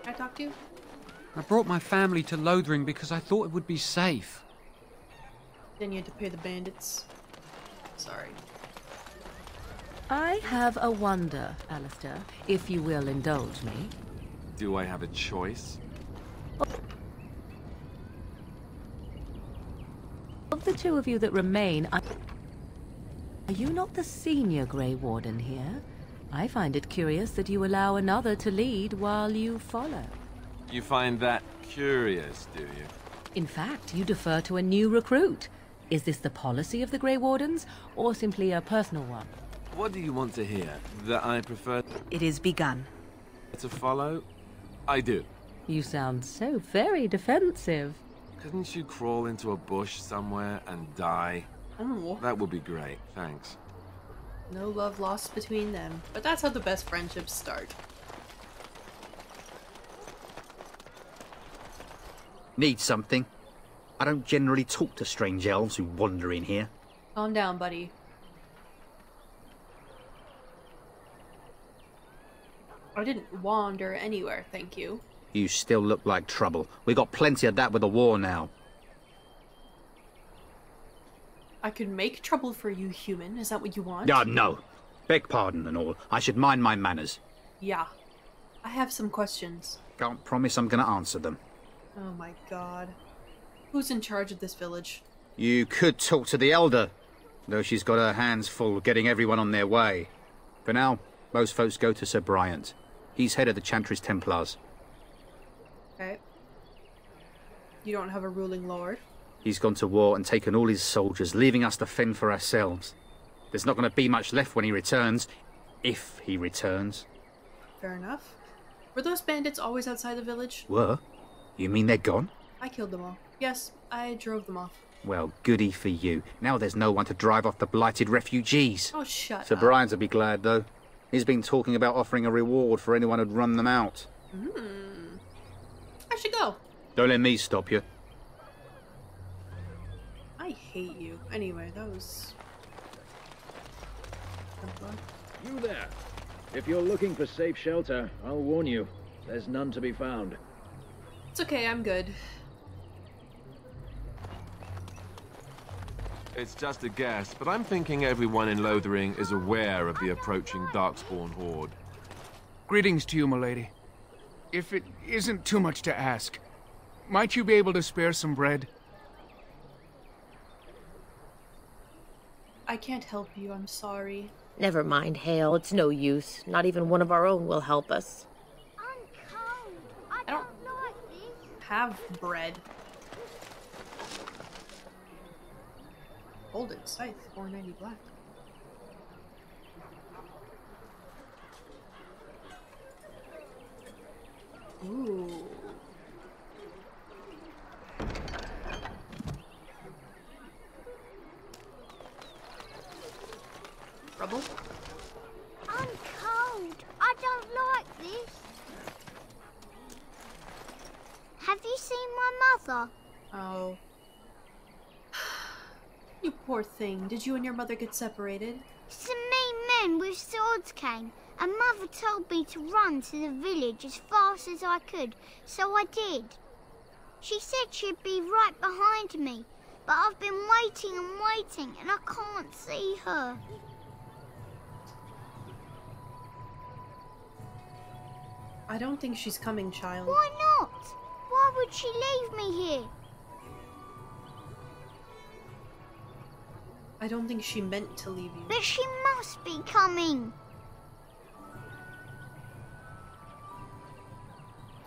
Can I talk to you? I brought my family to Lothering because I thought it would be safe. Then you had to pay the bandits. Sorry. I have a wonder, Alistair, if you will indulge me. Do I have a choice? Of the two of you that remain, are you not the senior Grey Warden here? I find it curious that you allow another to lead while you follow. You find that curious, do you? In fact, you defer to a new recruit. Is this the policy of the Grey Wardens, or simply a personal one? What do you want to hear? That I prefer It is begun. to follow? I do. You sound so very defensive. Couldn't you crawl into a bush somewhere and die? Oh. That would be great, thanks. No love lost between them, but that's how the best friendships start. Need something? I don't generally talk to strange elves who wander in here. Calm down, buddy. I didn't wander anywhere, thank you. You still look like trouble. We got plenty of that with the war now. I could make trouble for you, human. Is that what you want? No. Beg pardon and all. I should mind my manners. Yeah. I have some questions. Can't promise I'm gonna answer them. Oh my god. Who's in charge of this village? You could talk to the Elder, though she's got her hands full getting everyone on their way. For now, most folks go to Sir Bryant. He's head of the Chantry's Templars. Okay. You don't have a ruling lord? He's gone to war and taken all his soldiers, leaving us to fend for ourselves. There's not going to be much left when he returns. If he returns. Fair enough. Were those bandits always outside the village? Were? You mean they're gone? I killed them all. Yes, I drove them off. Well, goody for you. Now there's no one to drive off the blighted refugees. Oh, shut up. Sir Bryant will be glad, though. He's been talking about offering a reward for anyone who'd run them out. I should go. Don't let me stop you. I hate you. Anyway, that was... You there. If you're looking for safe shelter, I'll warn you. There's none to be found. It's okay, I'm good. It's just a guess, but I'm thinking everyone in Lothering is aware of the approaching Darkspawn horde. Greetings to you, milady. If it isn't too much to ask, might you be able to spare some bread? I can't help you, I'm sorry. Never mind, Hale. It's no use. Not even one of our own will help us. I don't have bread. Hold it, scythe, 490 black. Ooh. Rubble? I'm cold. I don't like this. Have you seen my mother? Oh. You poor thing. Did you and your mother get separated? Some mean men with swords came, and Mother told me to run to the village as fast as I could, so I did. She said she'd be right behind me, but I've been waiting and waiting, and I can't see her. I don't think she's coming, child. Why not? Why would she leave me here? I don't think she meant to leave you. But she must be coming.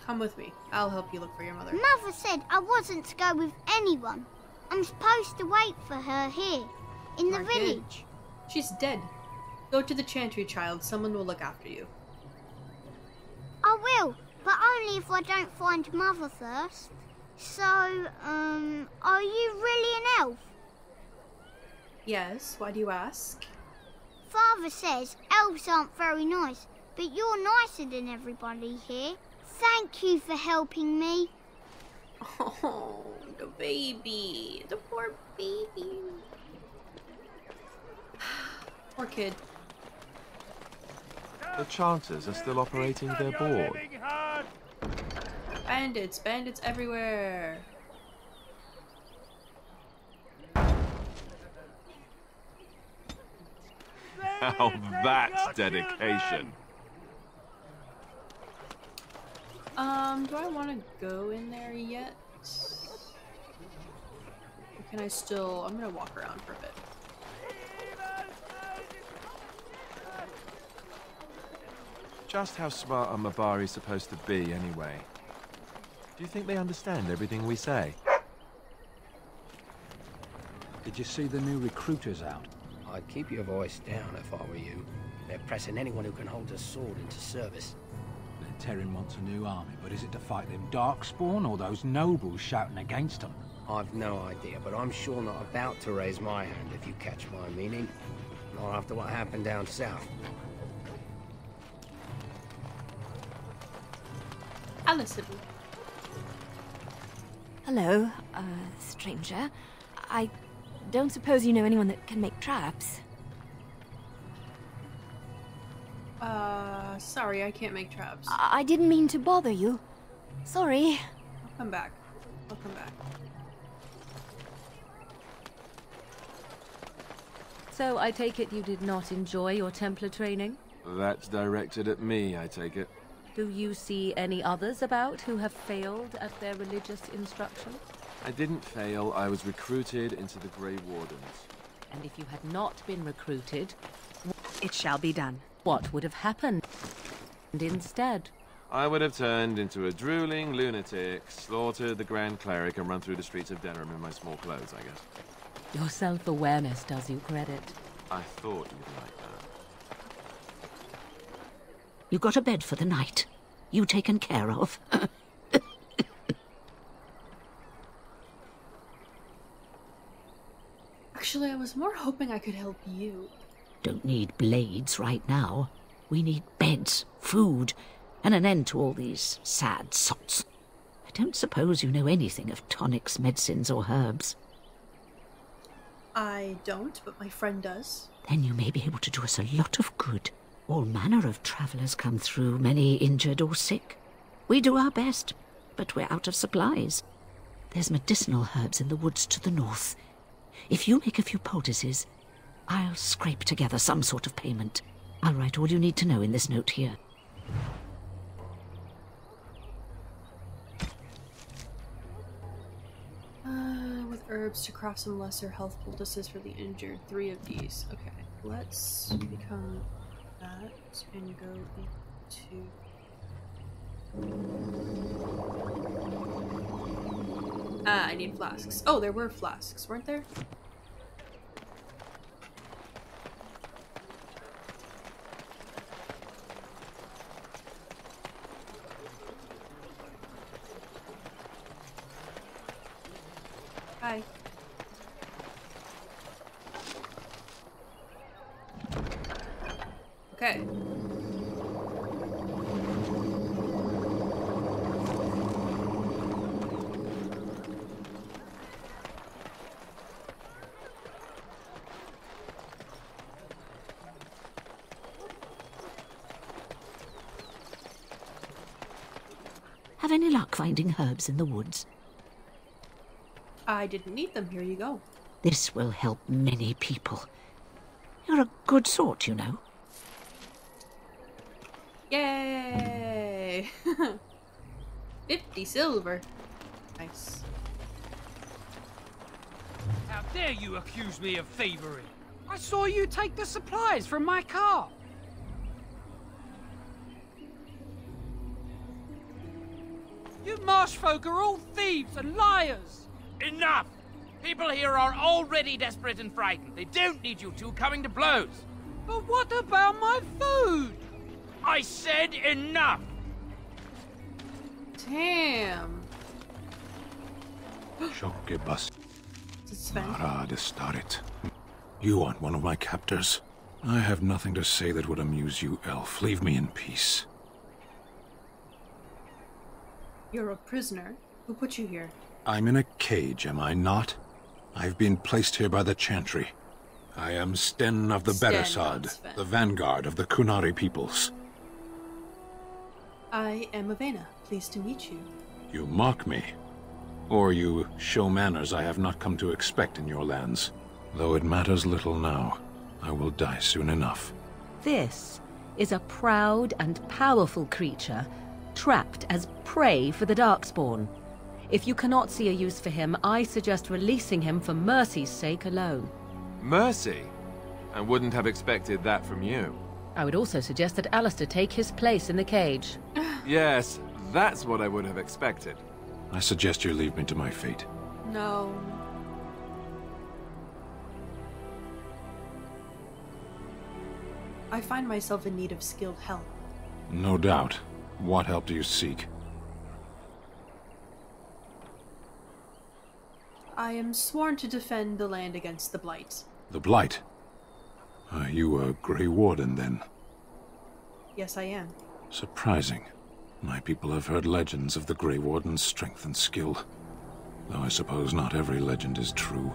Come with me. I'll help you look for your mother. Mother said I wasn't to go with anyone. I'm supposed to wait for her here, in the village. She's dead. Go to the Chantry, child. Someone will look after you. I will, but only if I don't find Mother first. So, are you really an elf? Yes, why do you ask? Father says elves aren't very nice, but you're nicer than everybody here. Thank you for helping me. Oh, the baby. The poor baby. Poor kid. The Chanters are still operating their board. Bandits, bandits everywhere. Now that's dedication. Do I want to go in there yet? Or can I still... I'm gonna walk around for a bit. Just how smart are Mabari supposed to be, anyway? Do you think they understand everything we say? Did you see the new recruiters out? I'd keep your voice down if I were you. They're pressing anyone who can hold a sword into service. They're Terran wants a new army, but is it to fight them Darkspawn or those nobles shouting against them? I've no idea, but I'm sure not about to raise my hand, if you catch my meaning. Not after what happened down south. Alison. Hello, stranger. I don't suppose you know anyone that can make traps? Sorry, I can't make traps. I didn't mean to bother you. Sorry. I'll come back. I'll come back. So I take it you did not enjoy your Templar training? That's directed at me, I take it. Do you see any others about who have failed at their religious instruction? I didn't fail. I was recruited into the Grey Wardens. And if you had not been recruited, it shall be done. What would have happened? And instead, I would have turned into a drooling lunatic, slaughtered the Grand Cleric, and run through the streets of Denerim in my small clothes, I guess. your self-awareness does you credit. I thought you'd like that. You got a bed for the night. You taken care of. Actually, I was more hoping I could help you. Don't need blades right now. We need beds, food, and an end to all these sad sots. I don't suppose you know anything of tonics, medicines, or herbs. I don't, but my friend does. Then you may be able to do us a lot of good. All manner of travellers come through, many injured or sick. We do our best, but we're out of supplies. There's medicinal herbs in the woods to the north. If you make a few poultices, I'll scrape together some sort of payment. I'll write all you need to know in this note here. With herbs to craft some lesser health poultices for the injured. 3 of these. Okay, let's become that and go into... I need flasks. Oh, there were flasks, weren't there? Hi. Okay. Have any luck finding herbs in the woods? I didn't need them. Here you go. This will help many people. You're a good sort, you know. Yay! 50 silver. Nice. How dare you accuse me of thievery? I saw you take the supplies from my car. You marsh folk are all thieves and liars. Enough! People here are already desperate and frightened. They don't need you two coming to blows. But what about my food? I said enough! Damn. You aren't one of my captors. I have nothing to say that would amuse you, elf. Leave me in peace. You're a prisoner. Who put you here? I'm in a cage, am I not? I've been placed here by the Chantry. I am Sten of the Bedarsad, the vanguard of the Kunari peoples. I am Avena. Pleased to meet you. You mock me. Or you show manners I have not come to expect in your lands. Though it matters little now. I will die soon enough. This is a proud and powerful creature, trapped as prey for the Darkspawn. If you cannot see a use for him, I suggest releasing him for mercy's sake alone. Mercy? I wouldn't have expected that from you. I would also suggest that Alistair take his place in the cage. Yes, that's what I would have expected. I suggest you leave me to my fate. No. I find myself in need of skilled help. No doubt. What help do you seek? I am sworn to defend the land against the Blight. The Blight? Are you a Grey Warden, then? Yes, I am. Surprising. My people have heard legends of the Grey Warden's strength and skill. Though I suppose not every legend is true.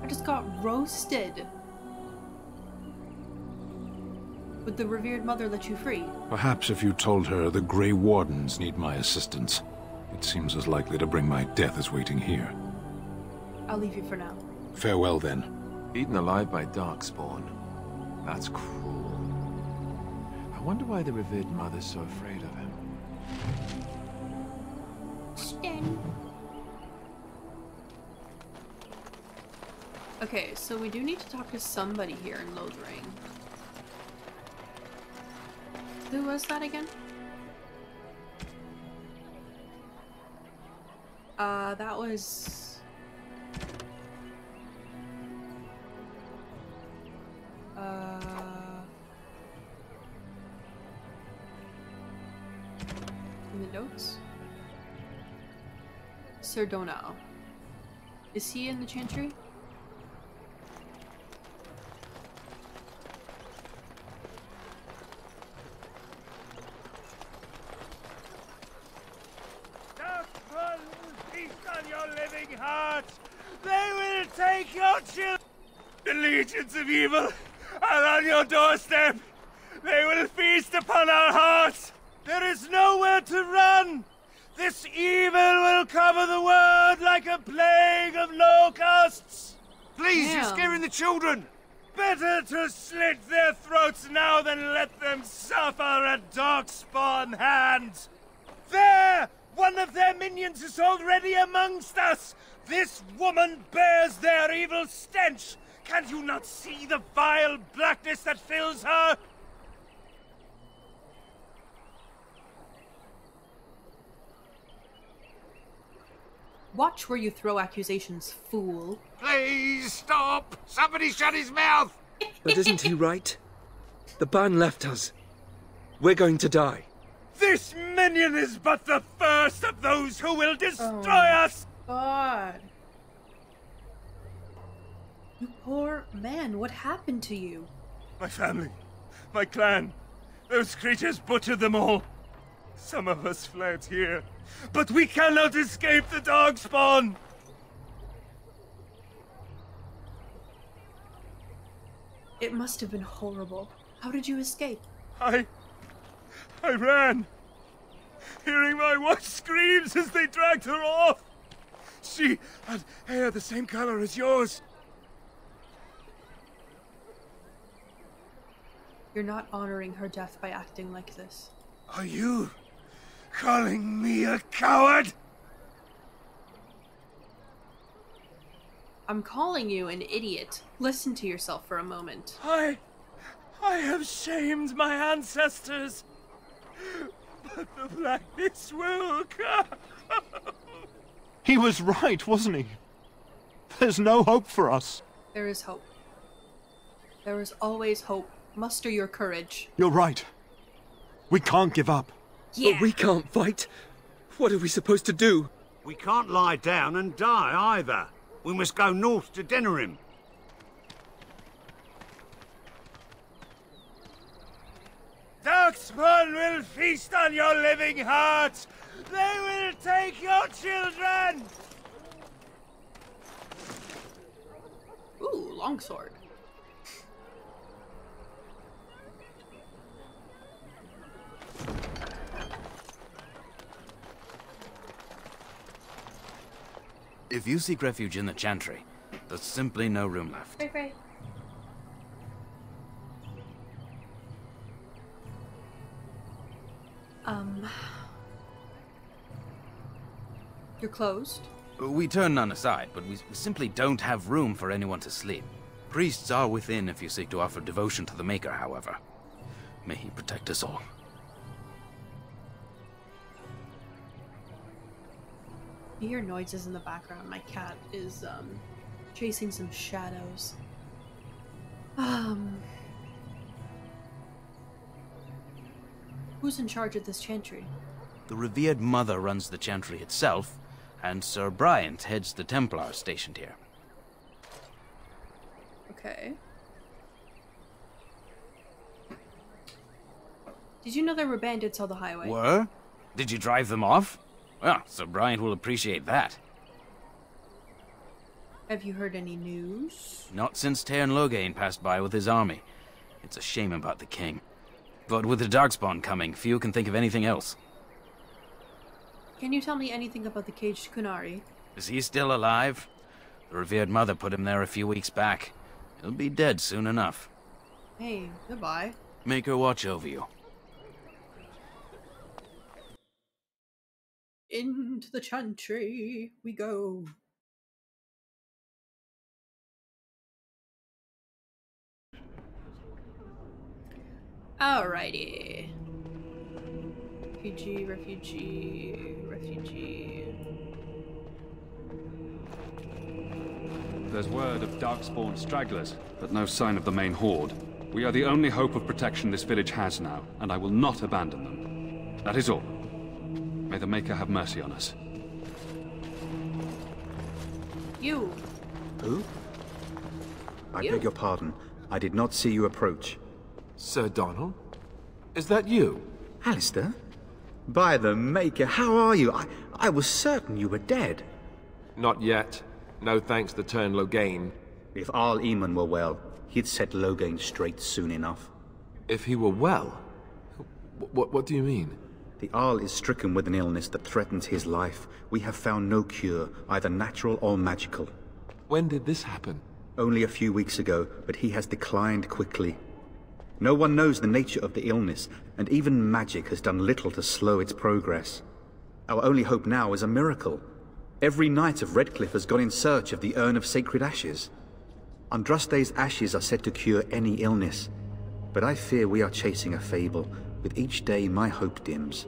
I just got roasted. Would the revered mother let you free? Perhaps if you told her the Grey Wardens need my assistance. It seems as likely to bring my death as waiting here. I'll leave you for now. Farewell, then. Eaten alive by Darkspawn. That's cruel. I wonder why the revered mother's so afraid of him. Sten. Okay, so we do need to talk to somebody here in Lothering. Who was that again? That was... in the notes? Sir Donal. Is he in the Chantry? They will take your children! The legions of evil are on your doorstep! They will feast upon our hearts! There is nowhere to run! This evil will cover the world like a plague of locusts! Please, you're scaring the children! Better to slit their throats now than let them suffer at Darkspawn hands! There! One of their minions is already amongst us! This woman bears their evil stench! Can you not see the vile blackness that fills her? Watch where you throw accusations, fool. Please stop! Somebody shut his mouth! But isn't he right? The ban left us. We're going to die. This minion is but the first of those who will destroy us! God. You poor man, what happened to you? My family, my clan, those creatures butchered them all. Some of us fled here, but we cannot escape the Darkspawn! It must have been horrible. How did you escape? I ran, hearing my wife's screams as they dragged her off. She had hair the same color as yours. You're not honoring her death by acting like this. Are you calling me a coward? I'm calling you an idiot. Listen to yourself for a moment. I have shamed my ancestors, but the blackness will come. He was right, wasn't he? There's no hope for us. There is hope. There is always hope. Muster your courage. You're right. We can't give up. Yeah. But we can't fight. What are we supposed to do? We can't lie down and die either. We must go north to Denerim. Darkspawn will feast on your living hearts! They will take your children! Ooh, longsword. If you seek refuge in the Chantry, there's simply no room left. Right. You're closed? We turn none aside, but we simply don't have room for anyone to sleep. Priests are within if you seek to offer devotion to the Maker, however. May he protect us all. You hear noises in the background. My cat is, chasing some shadows. Who's in charge of this chantry? The revered mother runs the chantry itself, and Sir Bryant heads the Templars stationed here. Okay. Did you know there were bandits on the highway? Were? Did you drive them off? Well, Sir Bryant will appreciate that. Have you heard any news? Not since Tairn Loghain passed by with his army. It's a shame about the king. But with the Darkspawn coming, few can think of anything else. Can you tell me anything about the caged Kunari? Is he still alive? The revered mother put him there a few weeks back. He'll be dead soon enough. Hey, goodbye. Make her watch over you. Into the chantry we go. Alrighty. Refugee, refugee, refugee. There's word of Darkspawn stragglers, but no sign of the main horde. We are the only hope of protection this village has now, and I will not abandon them. That is all. May the Maker have mercy on us. You. Who? I beg your pardon. I did not see you approach. Sir Donald? Is that you? Alistair? By the Maker, how are you? I was certain you were dead. Not yet. No thanks to Tairn Loghain. If Arl Eamon were well, he'd set Loghain straight soon enough. If he were well? What do you mean? The Arl is stricken with an illness that threatens his life. We have found no cure, either natural or magical. When did this happen? Only a few weeks ago, but he has declined quickly. No one knows the nature of the illness, and even magic has done little to slow its progress. Our only hope now is a miracle. Every knight of Redcliffe has gone in search of the Urn of Sacred Ashes. Andraste's ashes are said to cure any illness, but I fear we are chasing a fable. With each day, my hope dims.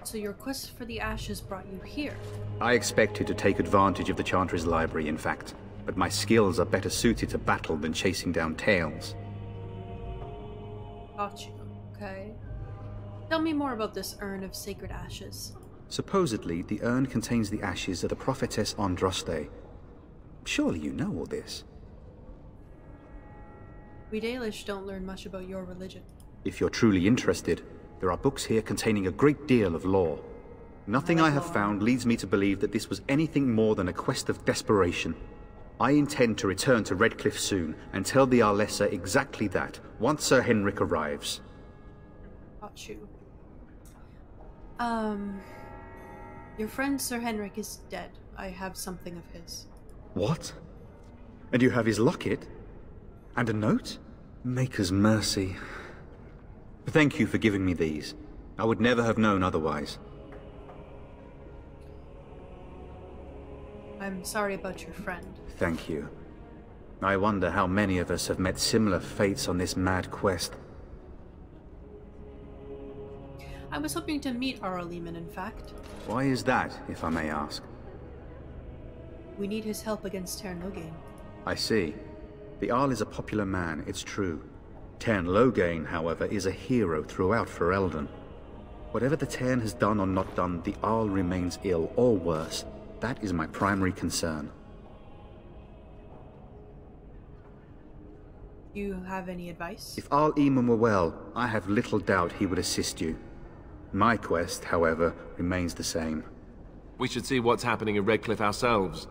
So your quest for the ashes brought you here? I expected to take advantage of the Chantry's library, in fact, but my skills are better suited to battle than chasing down tales. Got you. Okay. Tell me more about this Urn of Sacred Ashes. Supposedly, the urn contains the ashes of the prophetess Andraste. Surely you know all this. We Dalish don't learn much about your religion. If you're truly interested, there are books here containing a great deal of lore. Nothing I have found leads me to believe that this was anything more than a quest of desperation. I intend to return to Redcliffe soon and tell the Arlessa exactly that, once Sir Henrik arrives. Got you. Your friend Sir Henrik is dead. I have something of his. What? And you have his locket? And a note? Maker's mercy. Thank you for giving me these. I would never have known otherwise. I'm sorry about your friend. Thank you. I wonder how many of us have met similar fates on this mad quest. I was hoping to meet Arl Eamon, in fact. Why is that, if I may ask? We need his help against Tairn Loghain. I see. The Arl is a popular man, it's true. Tairn Loghain, however, is a hero throughout Ferelden. Whatever the Tairn has done or not done, the Arl remains ill, or worse. That is my primary concern. You have any advice? If Arl Eamon were well, I have little doubt he would assist you. My quest, however, remains the same. We should see what's happening in Redcliffe ourselves.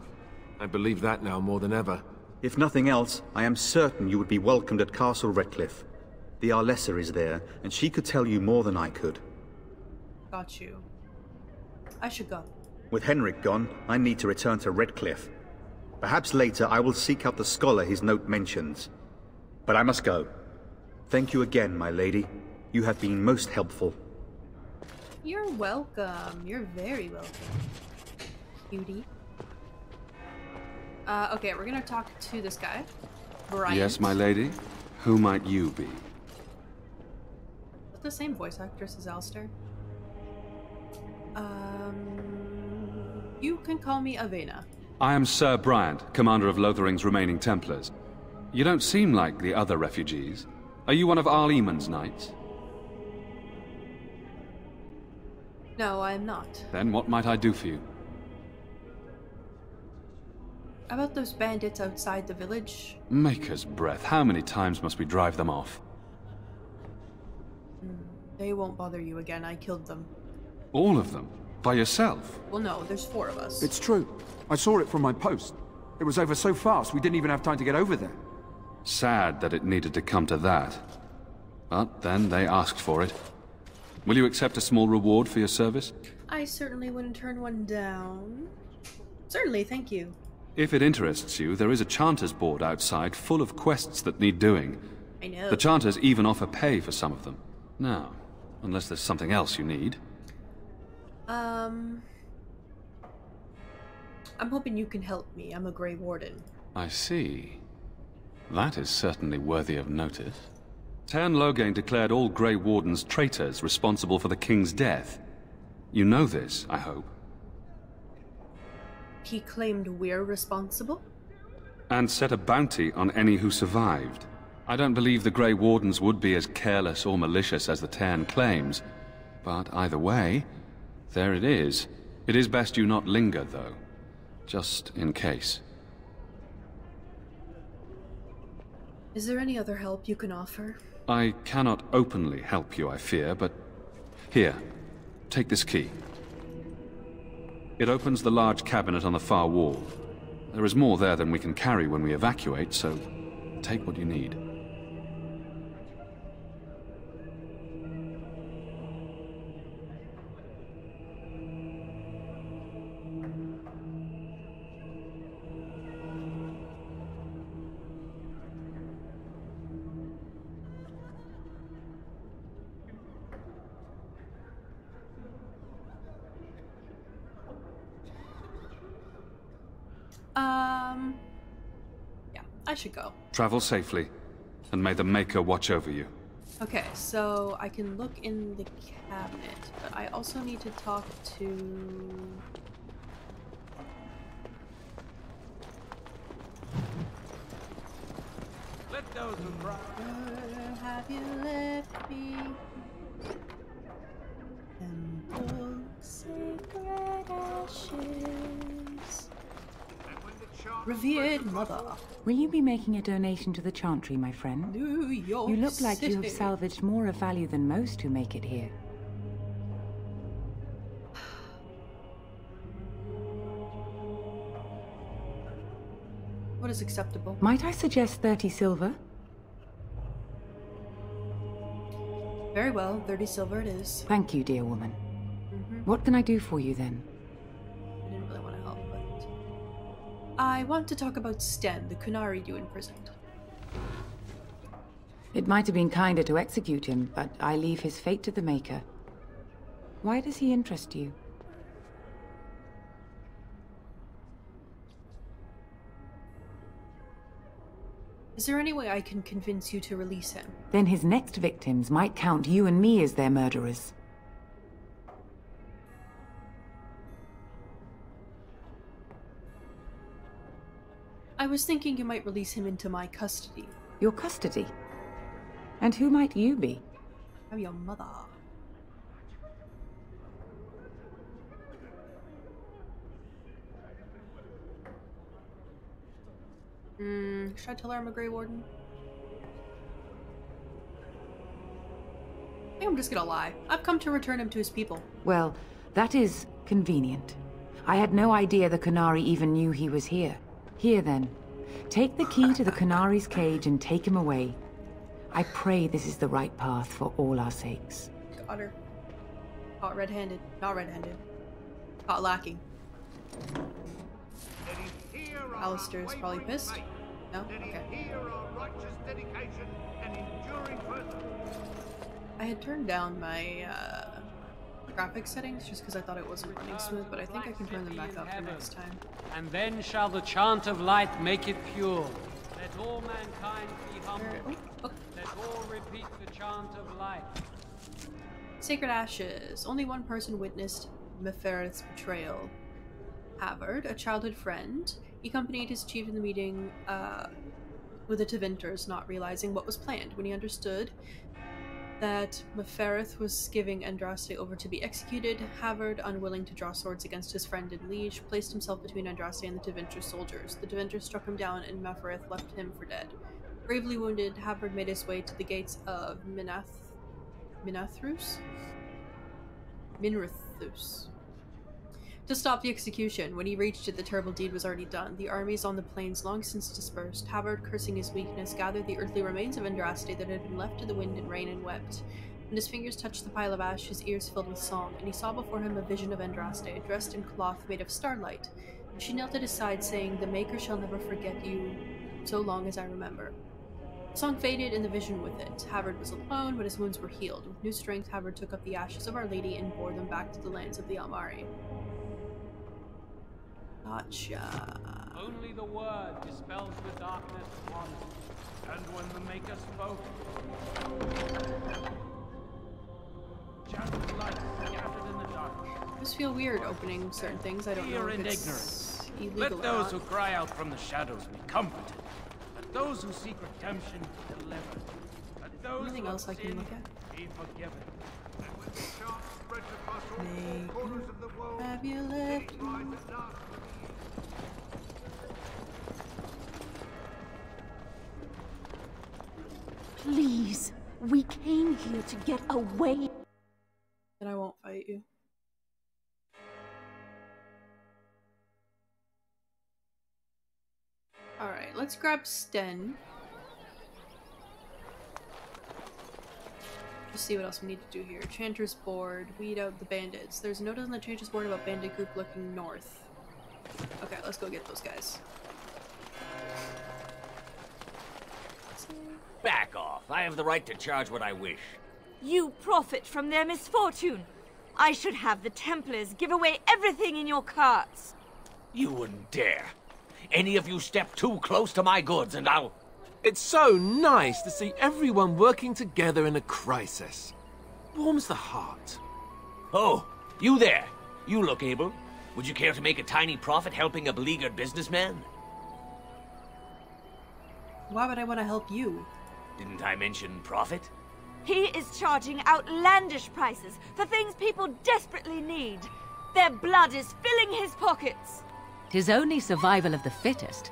I believe that now more than ever. If nothing else, I am certain you would be welcomed at Castle Redcliffe. The Arlessa is there, and she could tell you more than I could. Got you. I should go. With Henrik gone, I need to return to Redcliffe. Perhaps later I will seek out the scholar his note mentions. But I must go. Thank you again, my lady. You have been most helpful. You're welcome. You're very welcome. Cutie. Okay, we're gonna talk to this guy. Bryant. Yes, my lady? Who might you be? What's the same voice actress as Alistair? You can call me Avena. I am Sir Bryant, commander of Lothering's remaining Templars. You don't seem like the other refugees. Are you one of Arl Eamon's knights? No, I'm not. Then what might I do for you? About those bandits outside the village? Maker's breath, how many times must we drive them off? They won't bother you again, I killed them. All of them? By yourself? Well, no, there's 4 of us. It's true. I saw it from my post. It was over so fast, we didn't even have time to get over there. Sad that it needed to come to that. But then they asked for it. Will you accept a small reward for your service? I certainly wouldn't turn one down. Certainly, thank you. If it interests you, there is a Chanters board outside full of quests that need doing. I know. The Chanters even offer pay for some of them. Now, unless there's something else you need. I'm hoping you can help me. I'm a Grey Warden. I see. That is certainly worthy of notice. Tern Loghain declared all Grey Wardens traitors responsible for the King's death. You know this, I hope. He claimed we're responsible? And set a bounty on any who survived. I don't believe the Grey Wardens would be as careless or malicious as the Tern claims. But either way, there it is. It is best you not linger, though. Just in case. Is there any other help you can offer? I cannot openly help you, I fear, but... Here, take this key. It opens the large cabinet on the far wall. There is more there than we can carry when we evacuate, so take what you need. Yeah, I should go. Travel safely, and may the Maker watch over you. Okay, so I can look in the cabinet, but I also need to talk to... Let those who cry. Where have you left me? Temple sacred ashes. Revered mother. Will you be making a donation to the Chantry, my friend? New York You look like you City. have salvaged more of value than most who make it here. What is acceptable? Might I suggest 30 silver? Very well, 30 silver it is. Thank you, dear woman. What can I do for you then? I didn't really want to help, but... I want to talk about Sten, the Kunari you imprisoned. It might have been kinder to execute him, but I leave his fate to the Maker. Why does he interest you? Is there any way I can convince you to release him? Then his next victims might count you and me as their murderers. I was thinking you might release him into my custody. Your custody? And who might you be? I'm your mother. Should I tell her I'm a Grey Warden? I think I'm just gonna lie. I've come to return him to his people. Well, that is convenient. I had no idea the Kunari even knew he was here. Here then, take the key to the Kunari's cage and take him away. I pray this is the right path for all our sakes. Got her. Caught red-handed. Not red-handed. Caught lacking. Alistair's probably pissed. No? Okay. I had turned down my graphics settings just because I thought it wasn't running smooth, but I think I can turn them back up for next time. And then shall the chant of light make it pure. Let all mankind be humble. Let all repeat the chant of light. Sacred Ashes. Only one person witnessed Mefereth's betrayal. Havard, a childhood friend, he accompanied his chief in the meeting with the Tevinters not realizing what was planned. When he understood that Mefereth was giving Andraste over to be executed, Havard, unwilling to draw swords against his friend and liege, placed himself between Andraste and the Tevinter soldiers. The Tevinters struck him down, and Mefereth left him for dead. Gravely wounded, Havard made his way to the gates of Minrathus to stop the execution. When he reached it, the terrible deed was already done. The armies on the plains long since dispersed. Havard, cursing his weakness, gathered the earthly remains of Andraste that had been left to the wind and rain and wept. When his fingers touched the pile of ash, his ears filled with song, and he saw before him a vision of Andraste, dressed in cloth made of starlight. She knelt at his side, saying, "The Maker shall never forget you so long as I remember." The song faded and the vision with it. Havard was alone, but his wounds were healed. With new strength, Havard took up the ashes of Our Lady and bore them back to the lands of the Almari. Gotcha. Only the word dispels the darkness once. And when the Maker spoke, shadows light scattered in the darkness. I just feel weird opening certain things. I don't know if it's illegal Let or those not. who cry out from the shadows be comforted. Let those who seek redemption be delivered. Let those Anything who else I have can sinned look at? be forgiven. Have you left? Please, we came here to get away. Then I won't fight you. Alright, let's grab Sten. Just see what else we need to do here. Chanter's board. Weed out the bandits. There's a notice on the Chanter's board about bandit group looking north. Okay, let's go get those guys. Back off. I have the right to charge what I wish. You profit from their misfortune. I should have the Templars give away everything in your carts. You wouldn't dare. Any of you step too close to my goods and I'll... It's so nice to see everyone working together in a crisis. Warms the heart. Oh, you there. You look able. Would you care to make a tiny profit helping a beleaguered businessman? Why would I want to help you? Didn't I mention profit? He is charging outlandish prices for things people desperately need. Their blood is filling his pockets. 'Tis only survival of the fittest.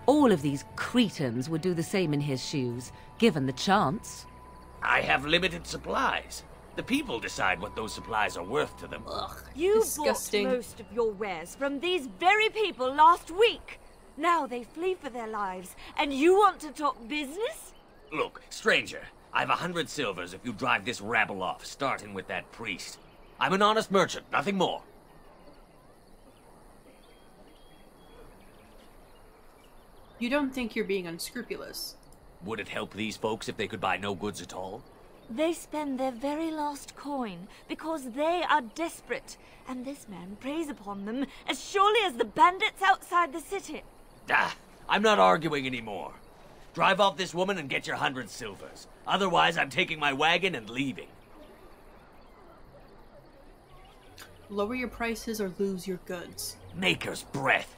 All of these cretins would do the same in his shoes, given the chance. I have limited supplies. The people decide what those supplies are worth to them. Ugh, you disgusting. bought most of your wares from these very people last week. Now they flee for their lives, and you want to talk business? Look, stranger, I've 100 silvers if you drive this rabble off, starting with that priest. I'm an honest merchant, nothing more. You don't think you're being unscrupulous? Would it help these folks if they could buy no goods at all? They spend their very last coin because they are desperate, and this man preys upon them as surely as the bandits outside the city. Ah, I'm not arguing anymore. Drive off this woman and get your 100 silvers. Otherwise, I'm taking my wagon and leaving. Lower your prices or lose your goods. Maker's breath.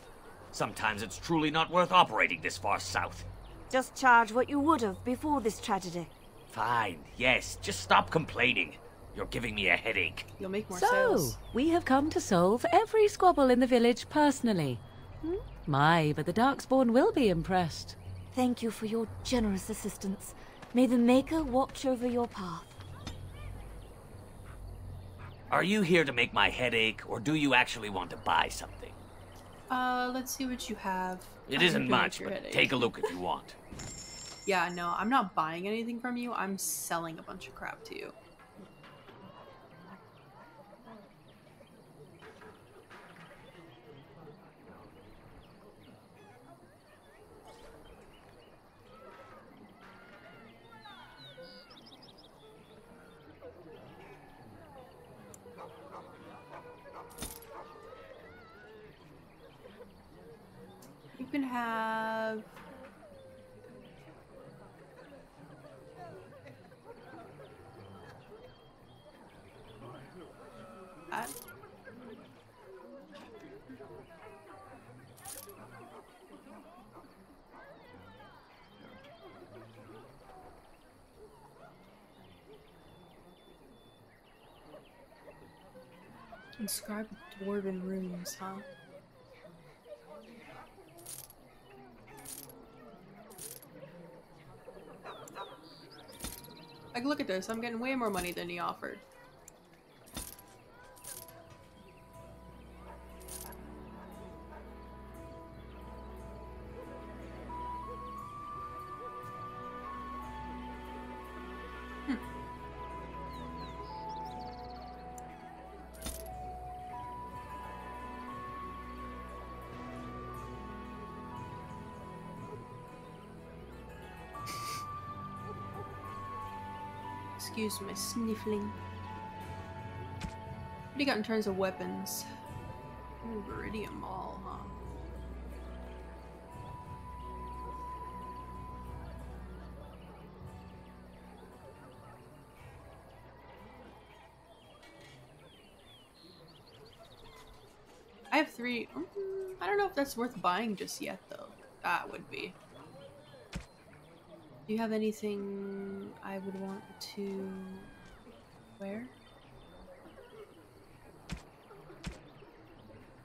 Sometimes it's truly not worth operating this far south. Just charge what you would have before this tragedy. Fine, yes, just stop complaining. You're giving me a headache. You'll make more So, sales. we have come to solve every squabble in the village personally. My, but the Darkspawn will be impressed. Thank you for your generous assistance. May the Maker watch over your path. Are you here to make my headache, or do you actually want to buy something? Let's see what you have. It I isn't can much, make your but headache. take a look if you want. Yeah, no, I'm not buying anything from you. I'm selling a bunch of crap to you. You can have... that. Inscribed dwarven runes, huh? Like, look at this. I'm getting way more money than he offered. Excuse my sniffling. What do you got in terms of weapons? Ooh, Viridium Ball, huh? I have 3. I don't know if that's worth buying just yet, though. That would be. Do you have anything I would want to wear?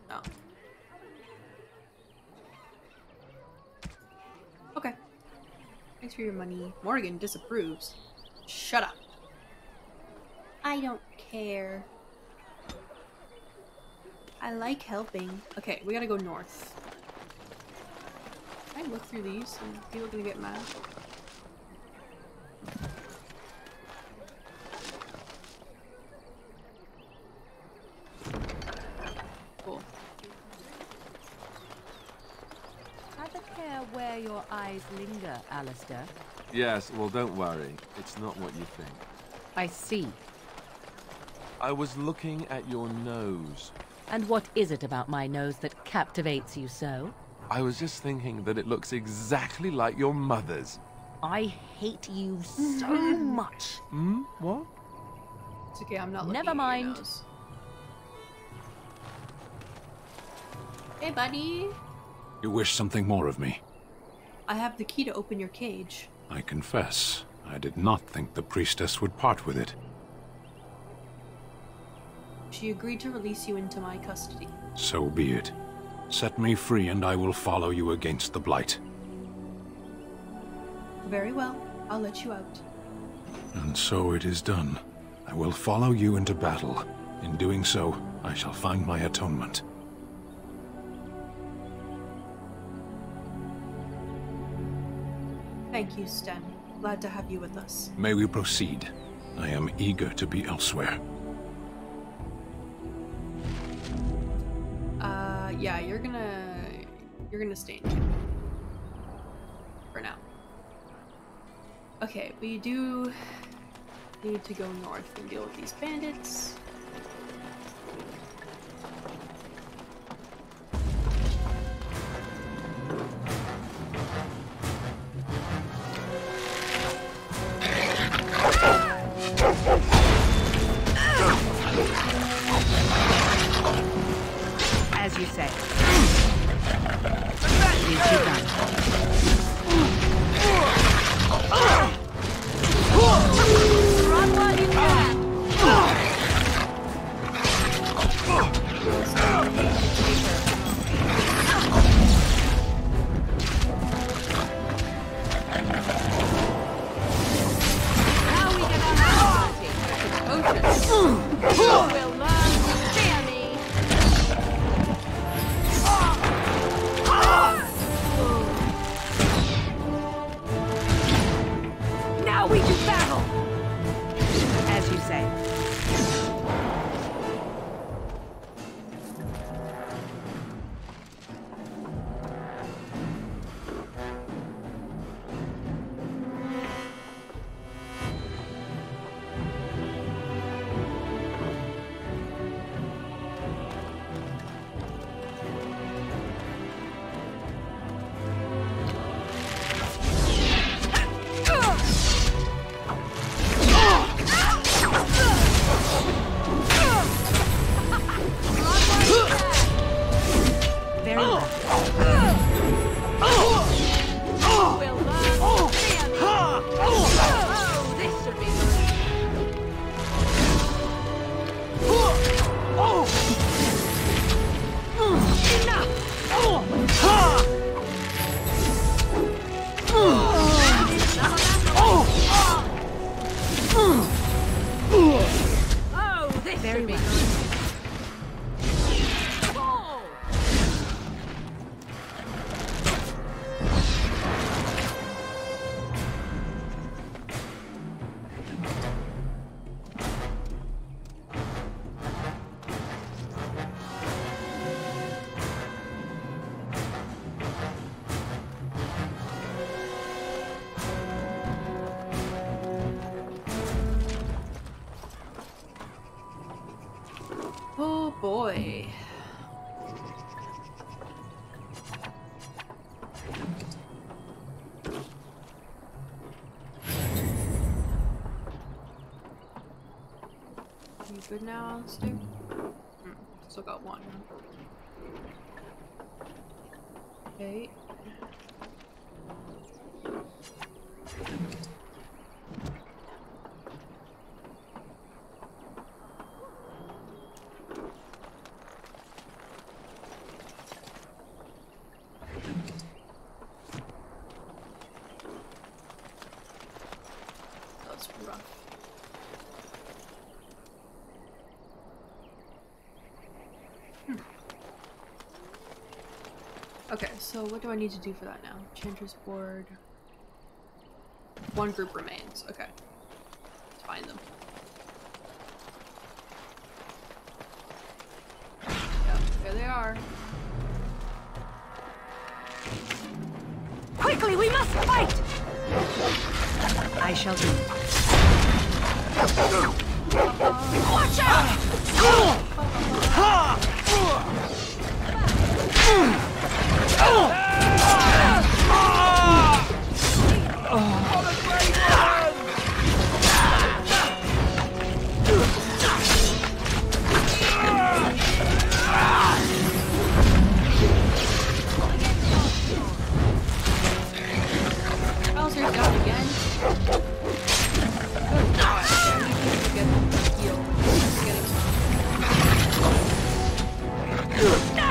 No. Okay. Thanks for your money. Morgan disapproves. Shut up. I don't care. I like helping. Okay, we gotta go north. Can I look through these and people are gonna get mad? Cool. Have a care where your eyes linger, Alistair. Yes, well, don't worry. It's not what you think. I see. I was looking at your nose. And what is it about my nose that captivates you so? I was just thinking that it looks exactly like your mother's. I hate you so much. Hmm? What? It's okay, I'm not looking Never mind. at your nose. Hey, buddy. You wish something more of me? I have the key to open your cage. I confess, I did not think the priestess would part with it. She agreed to release you into my custody. So be it. Set me free and I will follow you against the Blight. Very well. I'll let you out. And so it is done. I will follow you into battle. In doing so, I shall find my atonement. Thank you, Sten. Glad to have you with us. May we proceed? I am eager to be elsewhere. Yeah, you're gonna stay in here. For now. Okay, we do need to go north and deal with these bandits. As you say. Leave you done. Run while you can. Now we get on our party. You will learn to fear me. Very well. Oh boy. You good now, Alistair? Still got one. Okay. That's rough. Okay, so what do I need to do for that now? Chanter's board. One group remains. Okay. Let's find them. Yep, there they are. Quickly, we must fight! I shall do. Watch out! Bowser's down again. Good God. Get healed. No!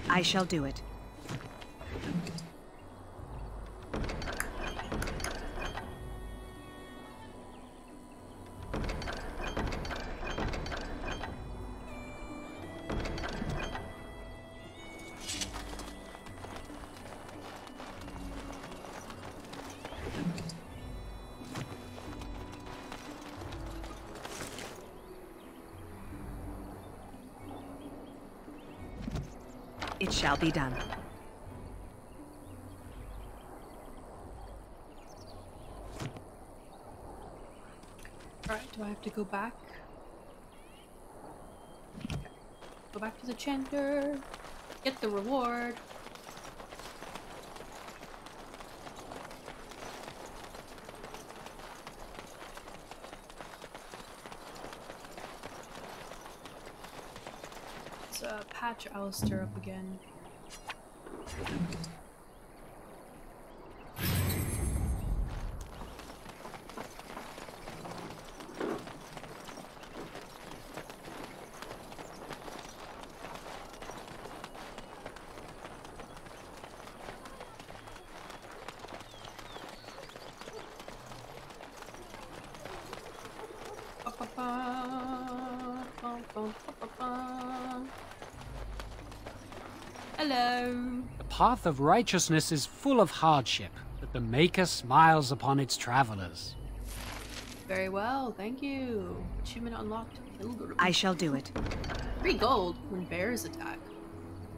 I shall do it. It shall be done. Alright, do I have to go back? Okay. Go back to the Chanter. Get the reward. Let's patch Alistair up again. Hello. The path of righteousness is full of hardship, but the Maker smiles upon its travelers. Very well, thank you. Achievement unlocked. I shall do it. 3 gold when bears attack.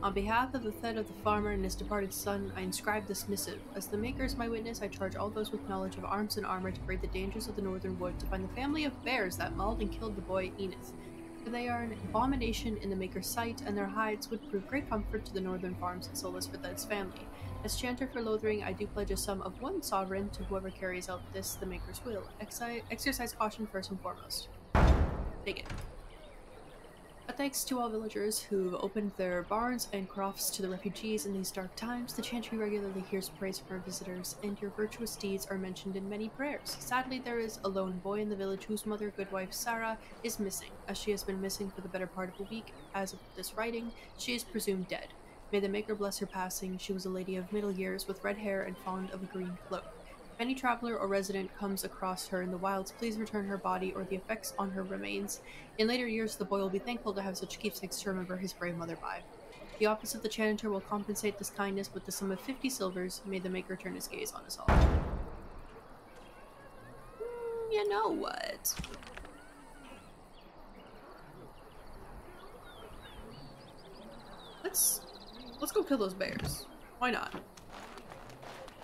On behalf of the Thed of the farmer and his departed son, I inscribe this missive. As the Maker is my witness, I charge all those with knowledge of arms and armor to brave the dangers of the northern wood to find the family of bears that mauled and killed the boy Enith. For they are an abomination in the Maker's sight, and their hides would prove great comfort to the northern farms and solace for Thed's family. As Chanter for Lothering, I do pledge a sum of 1 sovereign to whoever carries out this, the Maker's will. Exercise caution first and foremost. Take it. Thanks to all villagers who've opened their barns and crofts to the refugees in these dark times, the Chantry regularly hears praise from our visitors, and your virtuous deeds are mentioned in many prayers. Sadly, there is a lone boy in the village whose mother, good wife Sarah, is missing. As she has been missing for the better part of a week, as of this writing, she is presumed dead. May the Maker bless her passing. She was a lady of middle years with red hair and fond of a green cloak. If any traveler or resident comes across her in the wilds, please return her body or the effects on her remains. In later years, the boy will be thankful to have such keepsakes to remember his brave mother by. The office of the janitor will compensate this kindness with the sum of 50 silvers. May the Maker turn his gaze on us all. You know what? Let's go kill those bears. Why not?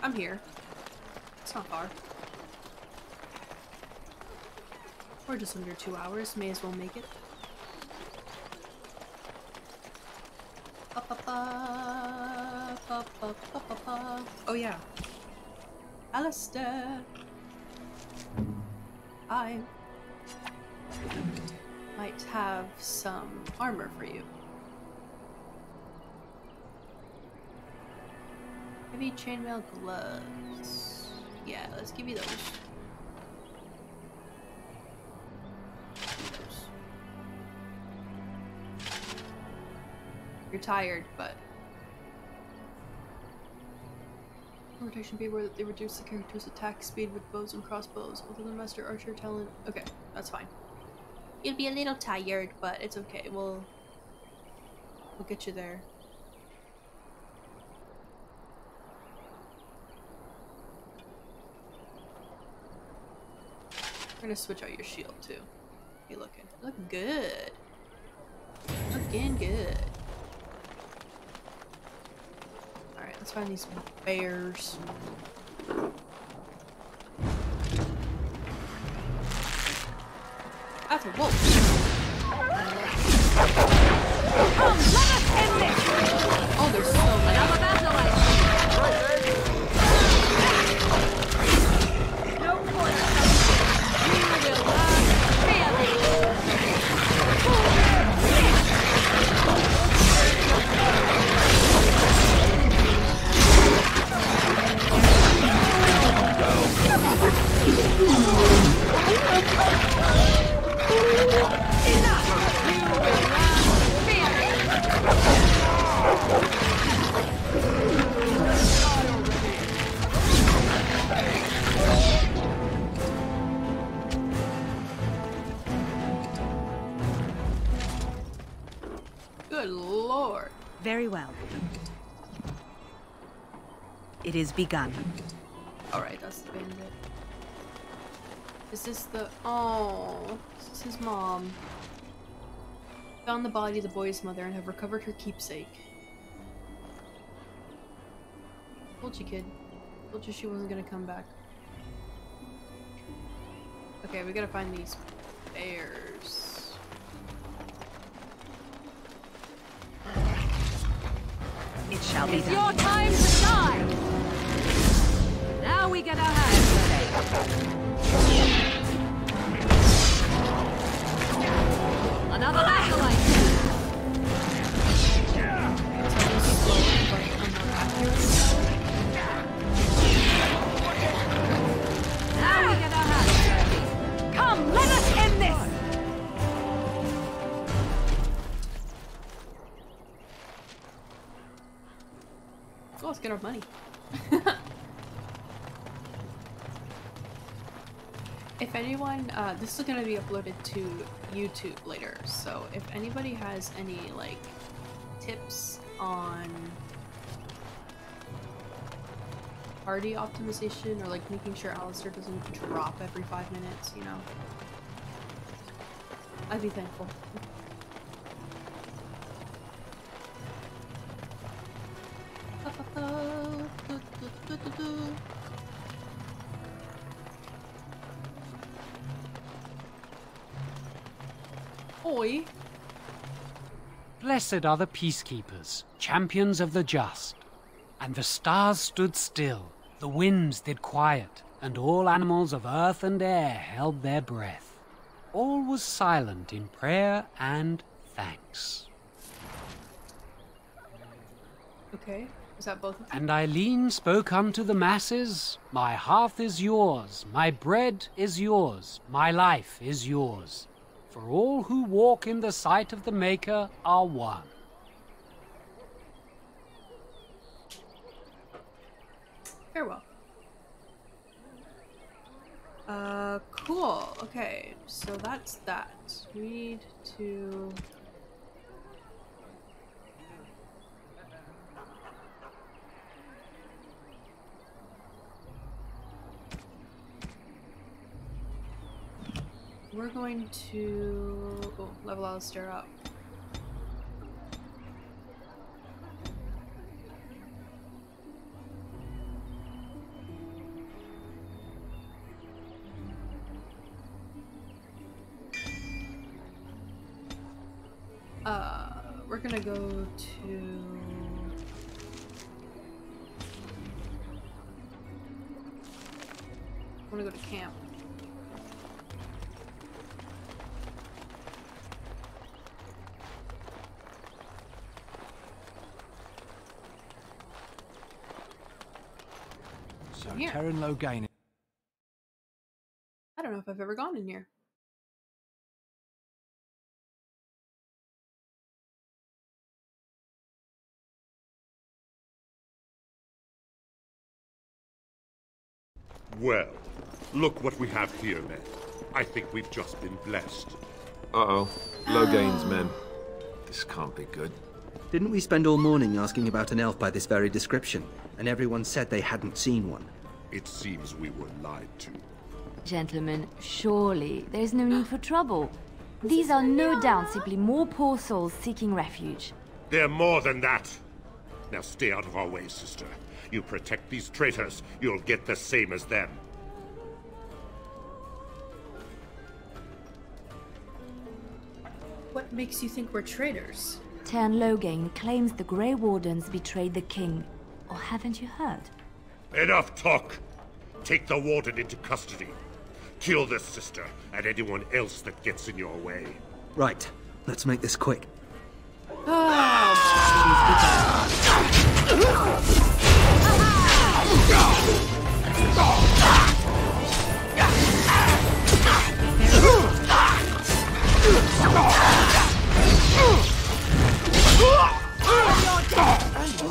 I'm here. It's not far. We're just under 2 hours. May as well make it. Oh yeah. Alistair. I might have some armor for you. Heavy chainmail gloves. Yeah, let's give you those. You're tired, but rotation be where they reduce the character's attack speed with bows and crossbows, although the master archer talent. Okay, that's fine. You'll be a little tired, but it's okay. We'll get you there. We're gonna switch out your shield too. You looking good. Looking good. Alright, let's find these bears. That's a wolf. Come, let us end this! Oh, there's so many. Another battle light. No point. You will learn fear. Good lord. Very well. It is begun. Alright, that's the bandit. Is this the... Oh, this is his mom. Found the body of the boy's mother and have recovered her keepsake. Told you, kid. Told you she wasn't gonna come back. Okay, we gotta find these bears. It shall be It's done. your time to shine! Now we get our hands dirty. Another acolyte. Now we get our hands dirty. Come, let us end this! Oh, let's get our money. If anyone, this is going to be uploaded to YouTube later, so if anybody has any, like, tips on party optimization or, like, making sure Alistair doesn't drop every 5 minutes, you know, I'd be thankful. Oi. Blessed are the peacekeepers, champions of the just. And the stars stood still, the winds did quiet, and all animals of earth and air held their breath. All was silent in prayer and thanks. Okay, is that both of them? And Eileen spoke unto the masses, my hearth is yours, my bread is yours, my life is yours. For all who walk in the sight of the Maker are one. Farewell. Cool. Okay, so that's that. We need to... We're going to level Alistair up. We're gonna go to... I wanna go to camp. So Terran Logain. I don't know if I've ever gone in here. Well, look what we have here, men. I think we've just been blessed. Uh-oh. Logain's men. This can't be good. Didn't we spend all morning asking about an elf by this very description, and everyone said they hadn't seen one? It seems we were lied to. Gentlemen, surely there's no need for trouble. These are no doubt simply more poor souls seeking refuge. They're more than that. Now stay out of our way, sister. You protect these traitors, you'll get the same as them. What makes you think we're traitors? Tern Logain claims the Grey Wardens betrayed the king. Or haven't you heard? Enough talk! Take the warden into custody. Kill this sister and anyone else that gets in your way. Right. Let's make this quick. All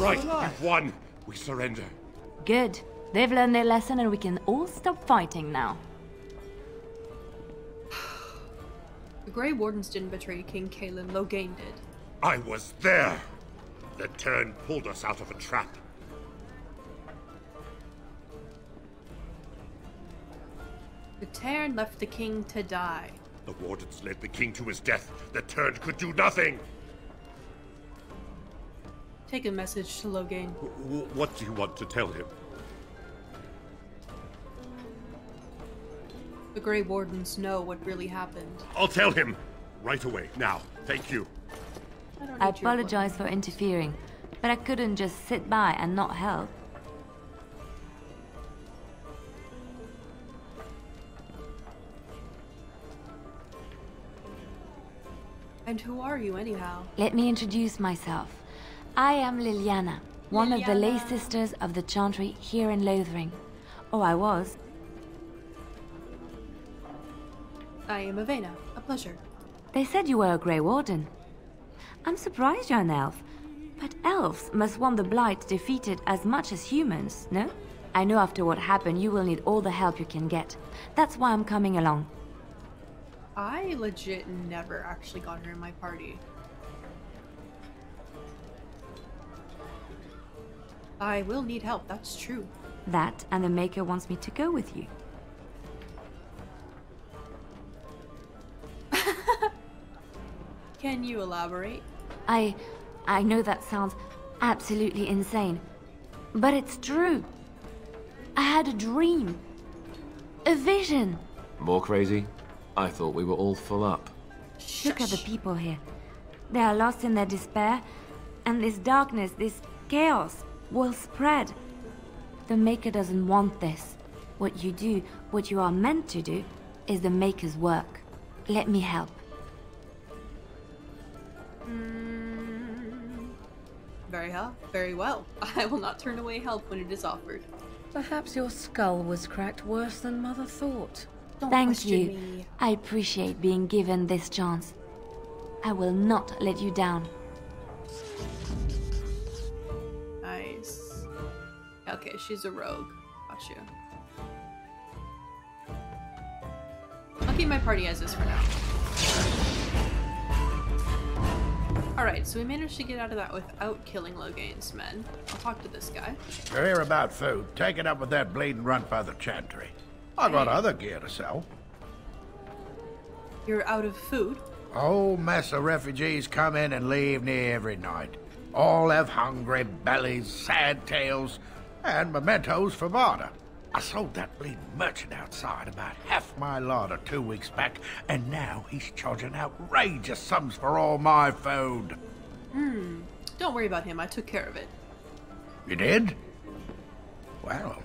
right, we've won. We surrender. Good. They've learned their lesson and we can all stop fighting now. The Grey Wardens didn't betray King Cailan, Logain did. I was there! The Tern pulled us out of a trap. The Tern left the king to die. The Wardens led the king to his death. The Tern could do nothing! Take a message to Logain. What do you want to tell him? The Grey Wardens know what really happened. I'll tell him! Right away, now. Thank you. I apologize for interfering, but I couldn't just sit by and not help. And who are you, anyhow? Let me introduce myself. I am Liliana, one of the lay sisters of the Chantry here in Lothering. Or I was. I am Avena. A pleasure. They said you were a Grey Warden. I'm surprised you're an elf. But elves must want the Blight defeated as much as humans, no? I know after what happened you will need all the help you can get. That's why I'm coming along. I legit never actually got her in my party. I will need help, that's true. That, and the Maker wants me to go with you. Can you elaborate? I know that sounds absolutely insane, but it's true. I had a dream. A vision. More crazy? I thought we were all full up. Look at the people here. They are lost in their despair, and this darkness, this chaos, will spread. The Maker doesn't want this. What you do, what you are meant to do, is the Maker's work. Let me help. Very well. I will not turn away help when it is offered. Perhaps your skull was cracked worse than Mother thought. Thank you. I appreciate being given this chance. I will not let you down. Nice. Okay, she's a rogue. Got you. I'll keep my party as is for now. Alright, so we managed to get out of that without killing Loghain's men. I'll talk to this guy. You're here about food. Take it up with that bleeding runt by the chantry. I got other gear to sell. You're out of food? A whole mess of refugees come in and leave near every night. All have hungry bellies, sad tales, and mementos for barter. I sold that bleeding merchant outside about half my larder 2 weeks back, and now he's charging outrageous sums for all my food. Don't worry about him. I took care of it. You did? Well,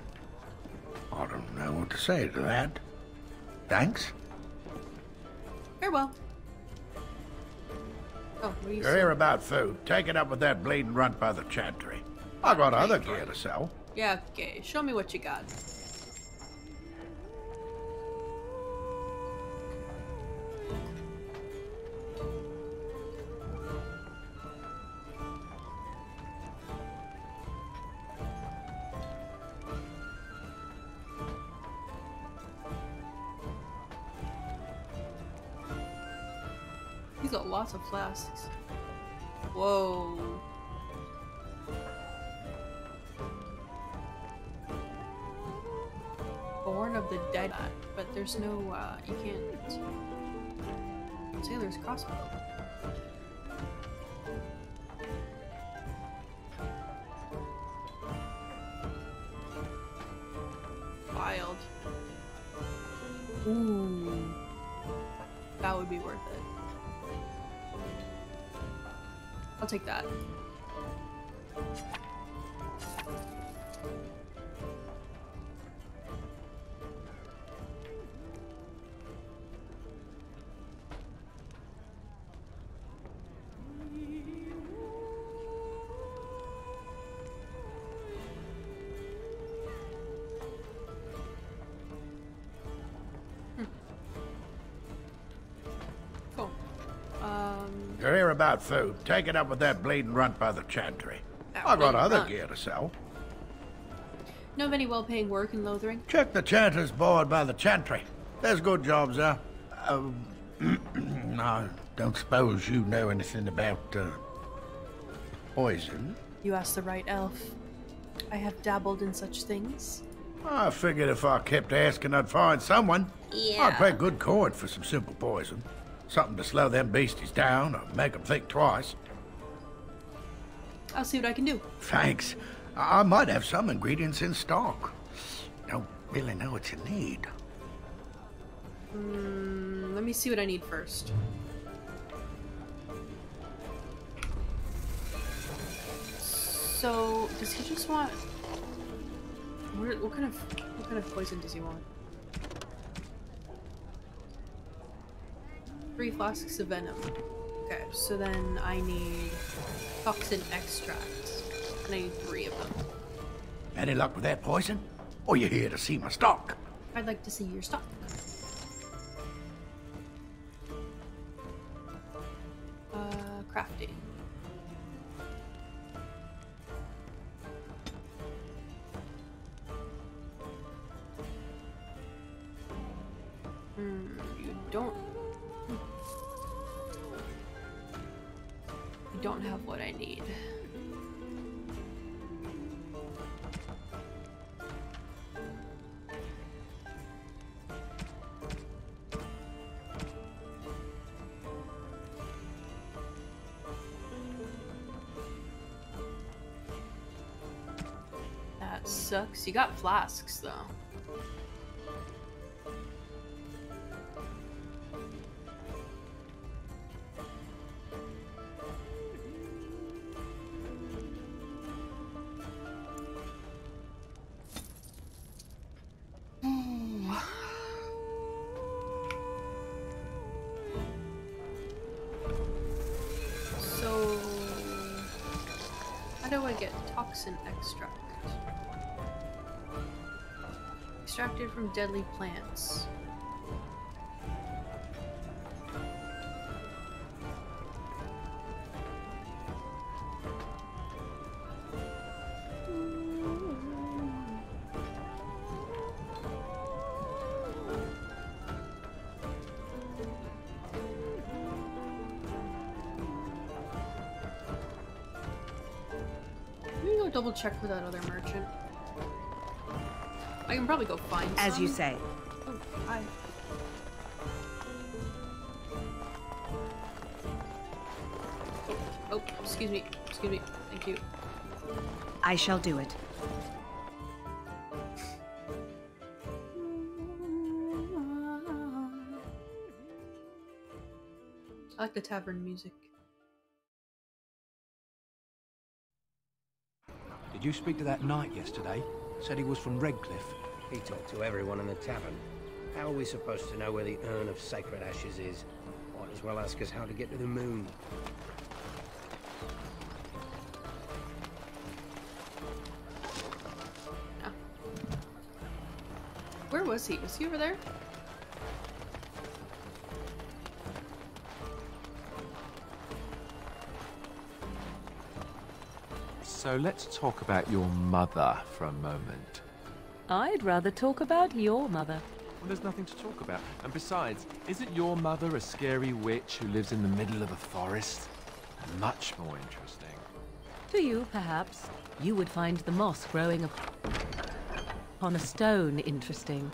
I don't know what to say to that. Thanks. Farewell. Oh, what are you You're saying? here about food. Take it up with that bleeding runt by the chantry. I got other gear to sell. Yeah, okay. Show me what you got. He's got lots of flasks. Whoa. Born of the Dead, but there's no, you can't... Sailor's crossbow. Wild. Ooh. That would be worth it. I'll take that. Cool. You're here about food. Take it up with that bleeding runt by the chantry. I got other gear to sell. Know of any well-paying work in Lothering? Check the chanter's board by the chantry. There's good jobs there. I don't suppose you know anything about, poison? You asked the right elf. I have dabbled in such things. I figured if I kept asking, I'd find someone. Yeah. I'd pay good coin for some simple poison. Something to slow them beasties down or make them think twice. I'll see what I can do. Thanks. I might have some ingredients in stock. Don't really know what you need. Let me see what I need first. So, does he just want... What kind of poison does he want? 3 flasks of venom. Okay, so then I need toxin extract. And I need 3 of them. Any luck with that poison? Or you here to see my stock? I'd like to see your stock. Crafting. You don't have what I need. That sucks. You got flasks though. How do I get toxin extract? Extracted from deadly plants. Double check with that other merchant. I can probably go find some. As you say. Oh, hi. Oh, excuse me. Excuse me. Thank you. I shall do it. I like the tavern music. Did you speak to that knight yesterday? Said he was from Redcliffe. He talked to everyone in the tavern. How are we supposed to know where the urn of sacred ashes is? Might as well ask us how to get to the moon. Oh. Where was he? Was he over there? So let's talk about your mother for a moment. I'd rather talk about your mother. Well, there's nothing to talk about. And besides, isn't your mother a scary witch who lives in the middle of a forest? Much more interesting. To you, perhaps. You would find the moss growing upon a stone interesting.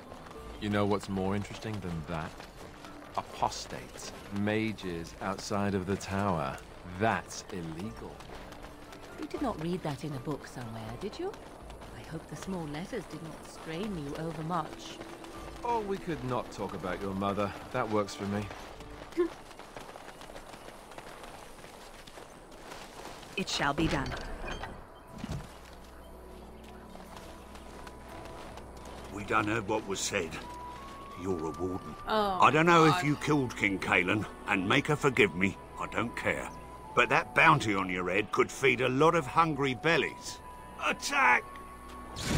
You know what's more interesting than that? Apostates, mages outside of the tower. That's illegal. You did not read that in a book somewhere, did you? I hope the small letters did not strain you overmuch. Oh, we could not talk about your mother. That works for me. It shall be done. We done heard what was said. You're a warden. Oh, I don't know God. if you killed King Cailan, and make her forgive me, I don't care. But that bounty on your head could feed a lot of hungry bellies. Attack!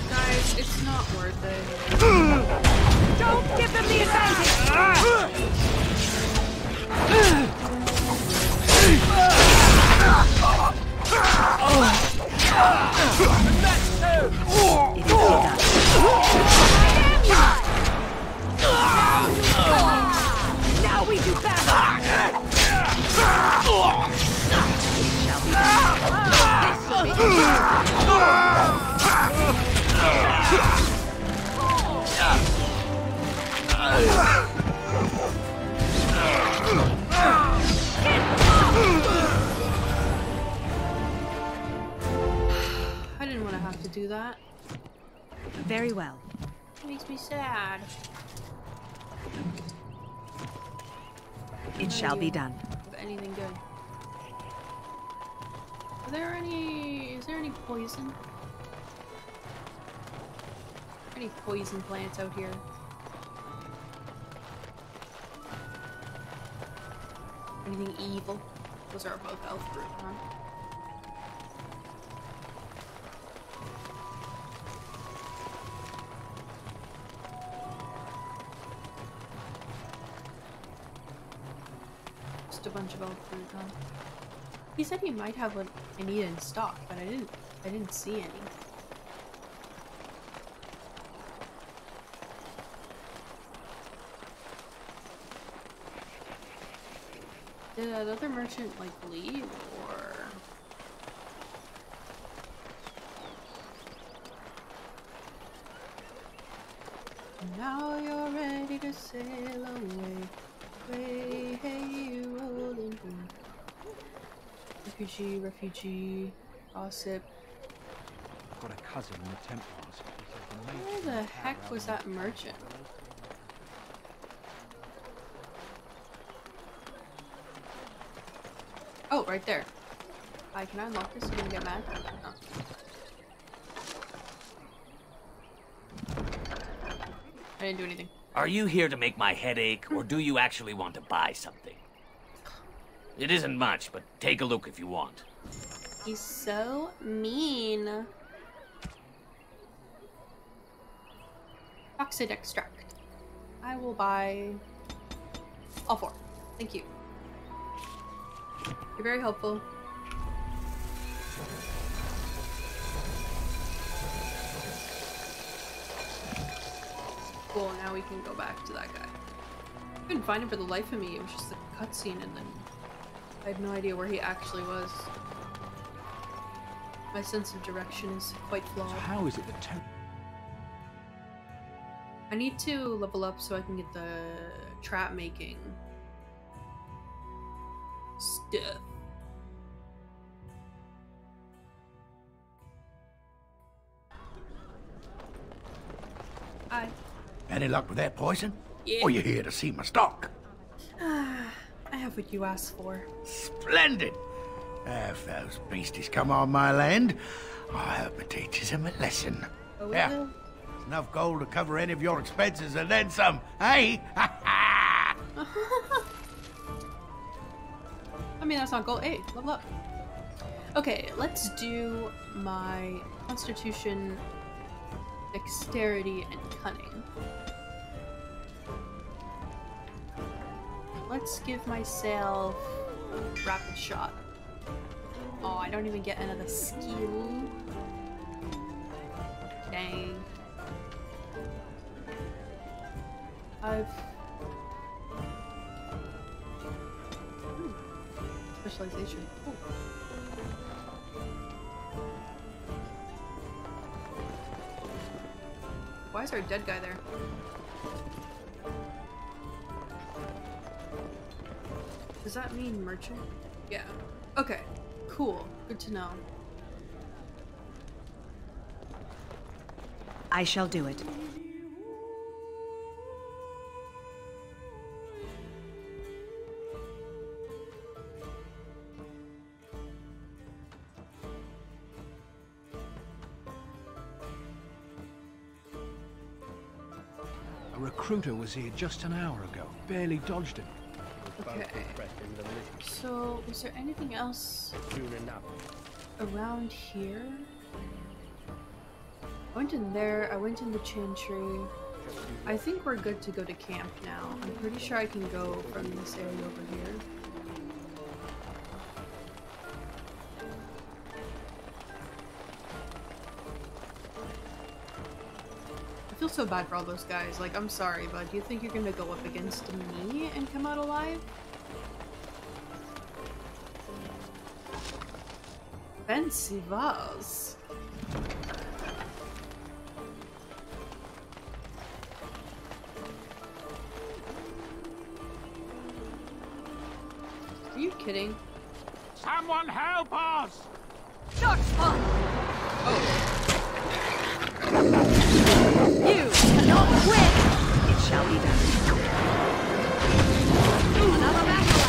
Guys, it's not worth it. Don't give them the advantage! Now we do battle! I didn't want to have to do that. Very well. It makes me sad. It shall be done. Anything good? Is there any poison? Any poison plants out here? Anything evil? Those are both elf fruit, huh? Just a bunch of elf fruit, huh? He said he might have what I need in stock, but I didn't see any. Did that other merchant like leave, or now you're ready to sail away? Way, hey, you rolling through. Refugee, gossip. I've got a cousin in the Templars. Where the heck was that merchant? Oh, right there. Hi, can I unlock this? You gonna get mad? Oh. I didn't do anything. Are you here to make my head ache, or do you actually want to buy something? It isn't much, but take a look if you want. He's so mean. Toxid extract. I will buy all 4. Thank you. You're very helpful. Cool, now we can go back to that guy. I couldn't find him for the life of me. It was just a cutscene and then I had no idea where he actually was. My sense of direction is quite flawed. So how is it that I need to level up so I can get the trap making stuff. Hi. Any luck with that poison? Yeah. Or you here to see my stock? I have what you asked for. Splendid! If those beasties come on my land, I hope it teaches them a lesson. Oh, yeah. There's enough gold to cover any of your expenses and then some, hey? I mean, that's not gold. Hey, level up. Okay, let's do my constitution, dexterity, and cunning. Let's give myself rapid shot. Oh, I don't even get another skill. Dang. Specialization. Ooh. Why is there a dead guy there? Does that mean merchant? Yeah. Okay. Cool. Good to know. I shall do it. a recruiter was here just an hour ago? Barely dodged him. Okay. So, was there anything else around here? I went in there, I went in the chantry. I think we're good to go to camp now. I'm pretty sure I can go from this area over here. I feel so bad for all those guys. Like, I'm sorry, but do you think you're gonna go up against me and come out alive? Fancy vase. Are you kidding? Someone help us! Darkspawn! You cannot quit! It shall be done. Another battle.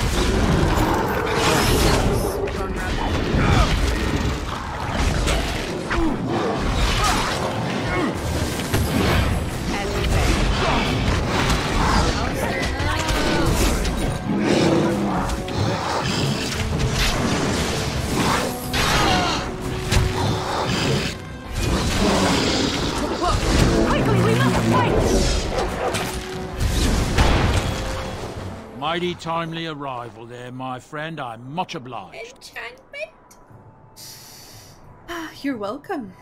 Mighty timely arrival there, my friend. I'm much obliged. Enchantment? You're welcome.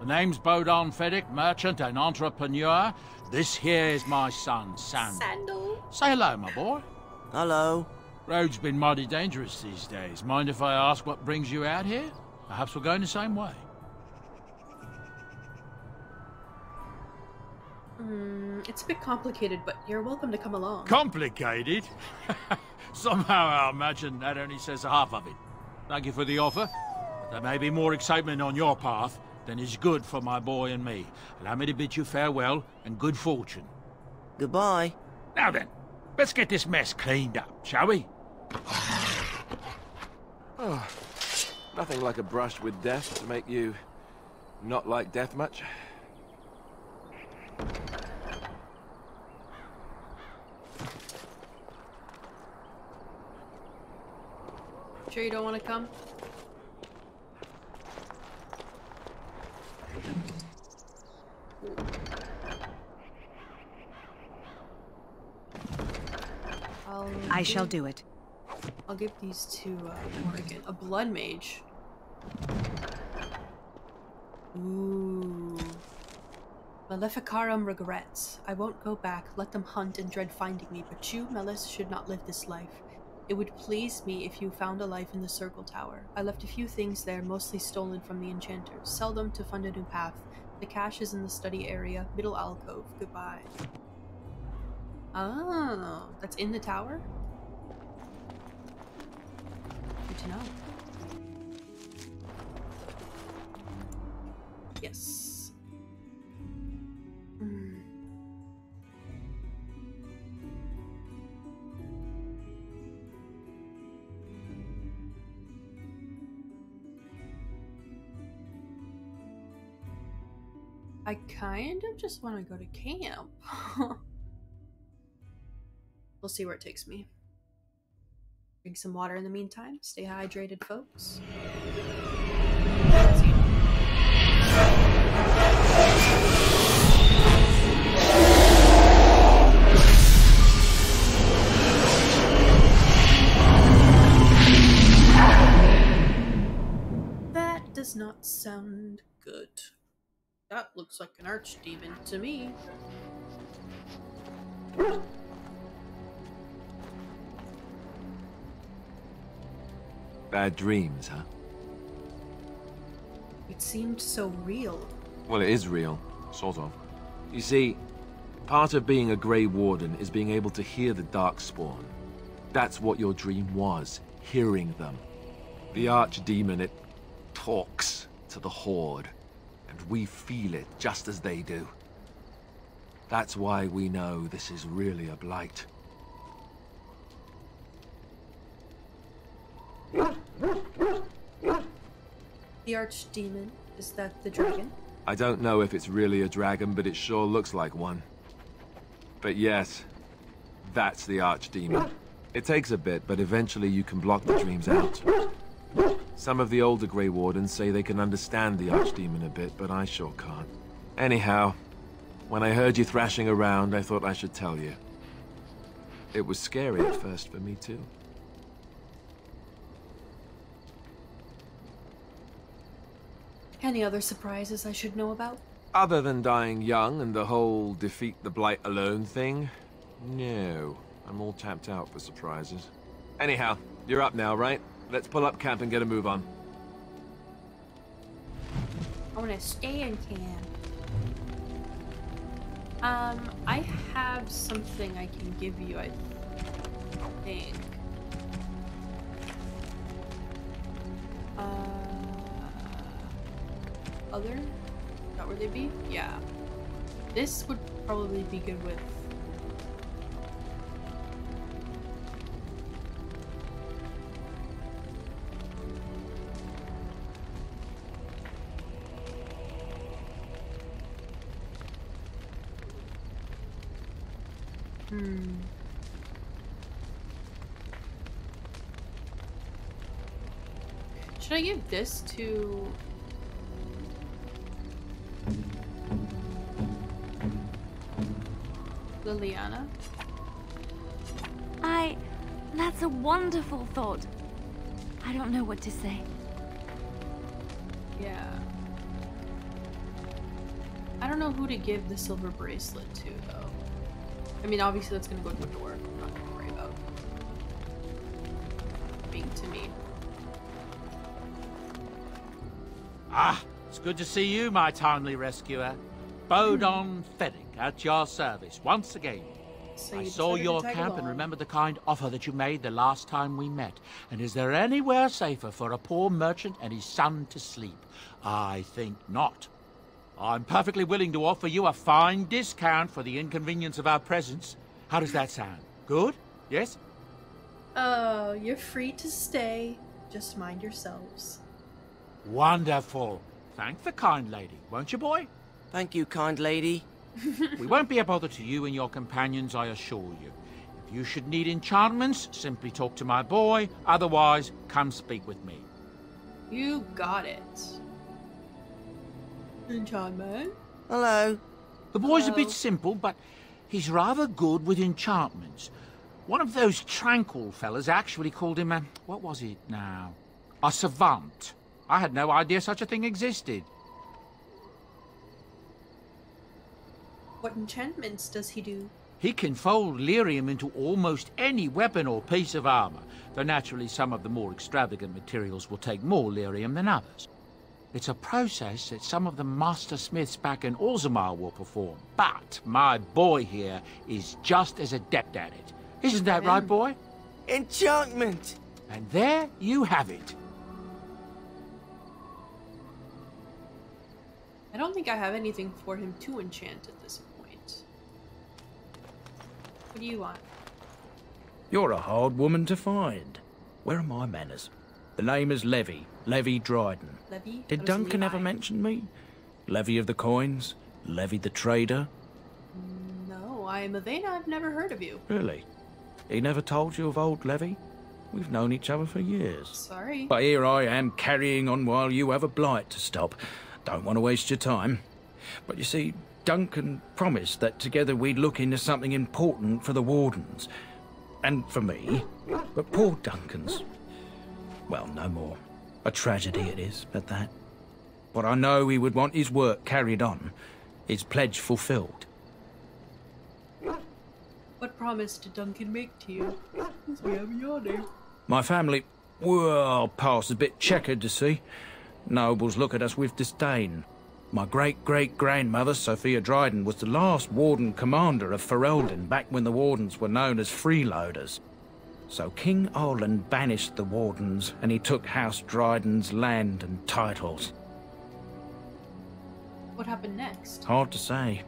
The name's Bodon Feddick, merchant and entrepreneur. This here is my son, Sandal. Say hello, my boy. Hello. Road's been mighty dangerous these days. Mind if I ask what brings you out here? Perhaps we're going the same way. It's a bit complicated, but you're welcome to come along. Complicated? Somehow I imagine that only says half of it. Thank you for the offer. But there may be more excitement on your path than is good for my boy and me. Allow me to bid you farewell and good fortune. Goodbye. Now then, let's get this mess cleaned up, shall we? Oh, nothing like a brush with death to make you not like death much. Sure you don't want to come? I shall do it. I'll give these to Morgan. A blood mage. Ooh. Maleficarum regrets. I won't go back. Let them hunt and dread finding me, but you, Melis, should not live this life. It would please me if you found a life in the Circle Tower. I left a few things there, mostly stolen from the enchanters. Sell them to fund a new path. The cache is in the study area, middle alcove. Goodbye. Oh, that's in the tower? Good to know. Yes. I kind of just want to go to camp. We'll see where it takes me. Drink some water in the meantime. Stay hydrated, folks. That does not sound good. That looks like an archdemon to me. Bad dreams, huh? It seemed so real. Well, it is real, sort of. You see, part of being a Grey Warden is being able to hear the Darkspawn. That's what your dream was, hearing them. The Archdemon, it talks to the Horde, and we feel it just as they do. That's why we know this is really a blight. The Archdemon, is that the dragon? I don't know if it's really a dragon, but it sure looks like one. But yes, that's the Archdemon. It takes a bit, but eventually you can block the dreams out. Some of the older Grey Wardens say they can understand the Archdemon a bit, but I sure can't. Anyhow, when I heard you thrashing around, I thought I should tell you. It was scary at first for me, too. Any other surprises I should know about? Other than dying young and the whole defeat the Blight alone thing? No. I'm all tapped out for surprises. Anyhow, you're up now, right? Let's pull up camp and get a move on. I want to stay in camp. I have something I can give you, I think. Other? Is that where they'd be? Yeah. This would probably be good with... Should I give this to... Liliana? That's a wonderful thought. I don't know what to say. Yeah. I don't know who to give the silver bracelet to, though. I mean, obviously that's gonna go to the door. I'm not gonna worry about being to me. Ah, it's good to see you, my timely rescuer. Bodon Fennick at your service once again. So I saw your camp and remembered the kind offer that you made the last time we met. And is there anywhere safer for a poor merchant and his son to sleep? I think not. I'm perfectly willing to offer you a fine discount for the inconvenience of our presence. How does that sound? Good? Yes? Oh, you're free to stay. Just mind yourselves. Wonderful. Thank the kind lady, won't you, boy? Thank you, kind lady. We won't be a bother to you and your companions, I assure you. If you should need enchantments, simply talk to my boy. Otherwise, come speak with me. You got it. Enchantment? Hello. The boy's a bit simple, but he's rather good with enchantments. One of those tranquil fellas actually called him a... what was it now? A savant. I had no idea such a thing existed. What enchantments does he do? He can fold lyrium into almost any weapon or piece of armor, though naturally some of the more extravagant materials will take more lyrium than others. It's a process that some of the master smiths back in Orzammar will perform, but my boy here is just as adept at it. Isn't that right, boy? Enchantment! And there you have it. I don't think I have anything for him to enchant at this point. What do you want? You're a hard woman to find. Where are my manners? The name is Levy. Levy Dryden. Levy? Did Duncan ever mention me? Levy of the coins? Levy the trader? No, I'm Avena. I've never heard of you. Really? He never told you of old Levy? We've known each other for years. Sorry. But here I am carrying on while you have a blight to stop. Don't want to waste your time. But you see, Duncan promised that together we'd look into something important for the Wardens. And for me. But poor Duncan's... well, no more. A tragedy it is, at that. But I know he would want his work carried on. His pledge fulfilled. What promise did Duncan make to you? We have yawning. My family, well, past a bit checkered to see. Nobles look at us with disdain. My great-great-grandmother, Sophia Dryden, was the last Warden Commander of Ferelden back when the Wardens were known as freeloaders. So King Arland banished the Wardens, and he took House Dryden's land and titles. What happened next? Hard to say.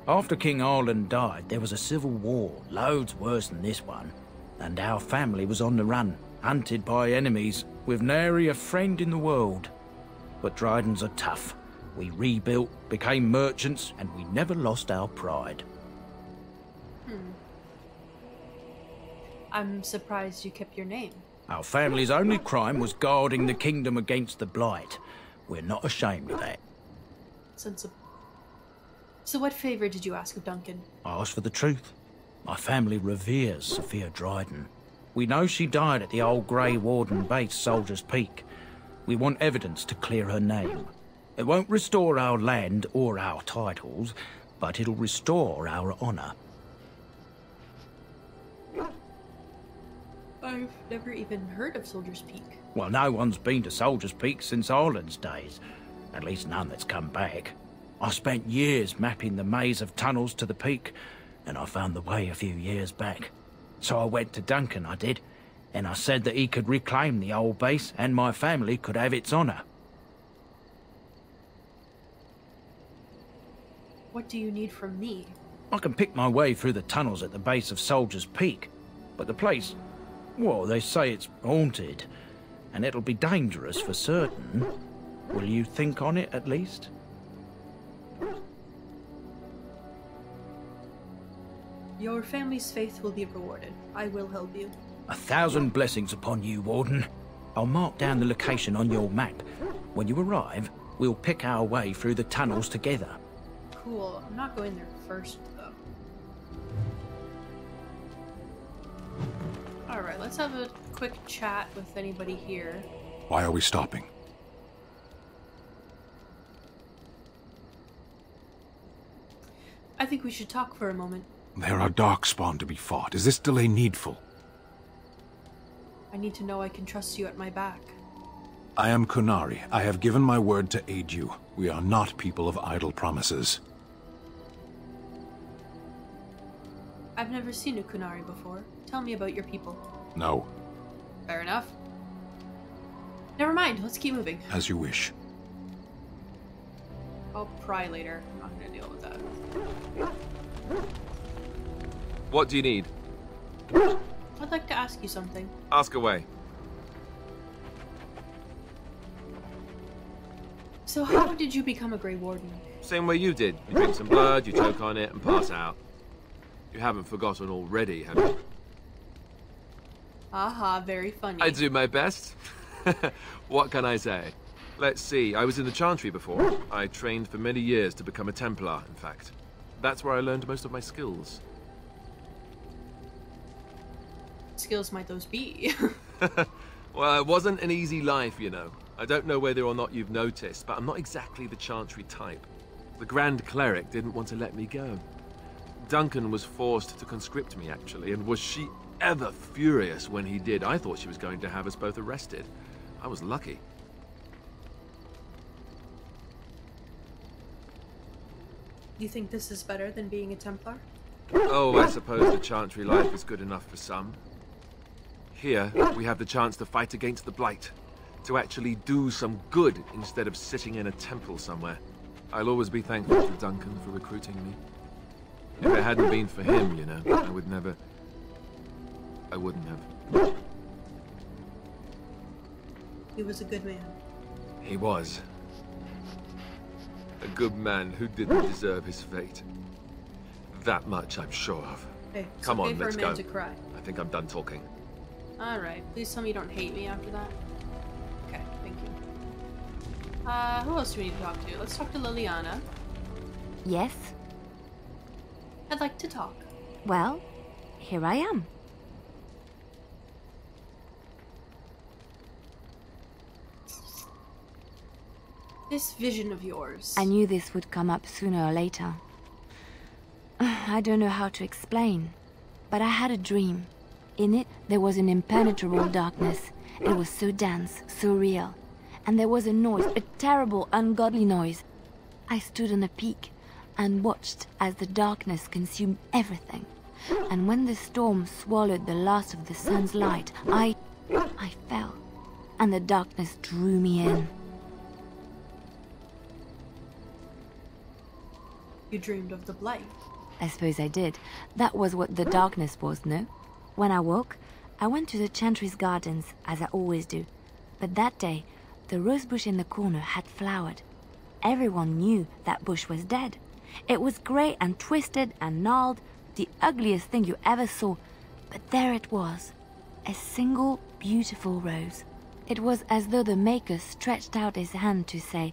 After King Arland died, there was a civil war, loads worse than this one. And our family was on the run, hunted by enemies, with nary a friend in the world. But Drydens are tough. We rebuilt, became merchants, and we never lost our pride. I'm surprised you kept your name. Our family's only crime was guarding the kingdom against the blight. We're not ashamed of that. Sensible. So what favor did you ask of Duncan? I asked for the truth. My family reveres Sophia Dryden. We know she died at the old Grey Warden base, Soldier's Peak. We want evidence to clear her name. It won't restore our land or our titles, but it'll restore our honour. I've never even heard of Soldier's Peak. Well, no one's been to Soldier's Peak since Arland's days. At least none that's come back. I spent years mapping the maze of tunnels to the peak, and I found the way a few years back. So I went to Duncan, I did, and I said that he could reclaim the old base and my family could have its honour. What do you need from me? I can pick my way through the tunnels at the base of Soldier's Peak, but the place, well, they say it's haunted, and it'll be dangerous for certain. Will you think on it, at least? Your family's faith will be rewarded. I will help you. 1,000 blessings upon you, Warden. I'll mark down the location on your map. When you arrive, we'll pick our way through the tunnels together. Cool. I'm not going there first, though. Alright, let's have a quick chat with anybody here. Why are we stopping? I think we should talk for a moment. There are darkspawn to be fought. Is this delay needful? I need to know I can trust you at my back. I am Kunari. I have given my word to aid you. We are not people of idle promises. I've never seen a Kunari before. Tell me about your people. No. Fair enough. Never mind, let's keep moving. As you wish. I'll pry later. I'm not gonna deal with that. What do you need? I'd like to ask you something. Ask away. So how did you become a Grey Warden? Same way you did. You drink some blood, you choke on it, and pass out. You haven't forgotten already, have you? Aha, very funny. I do my best. What can I say? Let's see, I was in the Chantry before. I trained for many years to become a Templar, in fact. That's where I learned most of my skills. skills might those be? Well, it wasn't an easy life, you know. I don't know whether or not you've noticed, but I'm not exactly the Chantry type. The Grand Cleric didn't want to let me go. Duncan was forced to conscript me, actually, and was she ever furious when he did. I thought she was going to have us both arrested. I was lucky. You think this is better than being a Templar? Oh, I suppose the Chantry life is good enough for some. Here, we have the chance to fight against the Blight. To actually do some good instead of sitting in a temple somewhere. I'll always be thankful to Duncan for recruiting me. If it hadn't been for him, you know, I wouldn't have. He was a good man. He was. A good man who didn't deserve his fate. That much I'm sure of. Hey, Come okay on, for let's a man go. to cry. I think I'm done talking. Alright, please tell me you don't hate me after that. Okay, thank you. Who else do we need to talk to? Let's talk to Liliana. Yes? I'd like to talk. Well, here I am. This vision of yours. I knew this would come up sooner or later. I don't know how to explain, but I had a dream. In it, there was an impenetrable darkness. It was so dense, so real. And there was a noise, a terrible, ungodly noise. I stood on a peak and watched as the darkness consumed everything. And when the storm swallowed the last of the sun's light, I fell, and the darkness drew me in. You dreamed of the Blight. I suppose I did. That was what the darkness was, no? When I woke, I went to the Chantry's gardens, as I always do. But that day, the rosebush in the corner had flowered. Everyone knew that bush was dead. It was grey and twisted and gnarled, the ugliest thing you ever saw. But there it was, a single beautiful rose. It was as though the Maker stretched out his hand to say,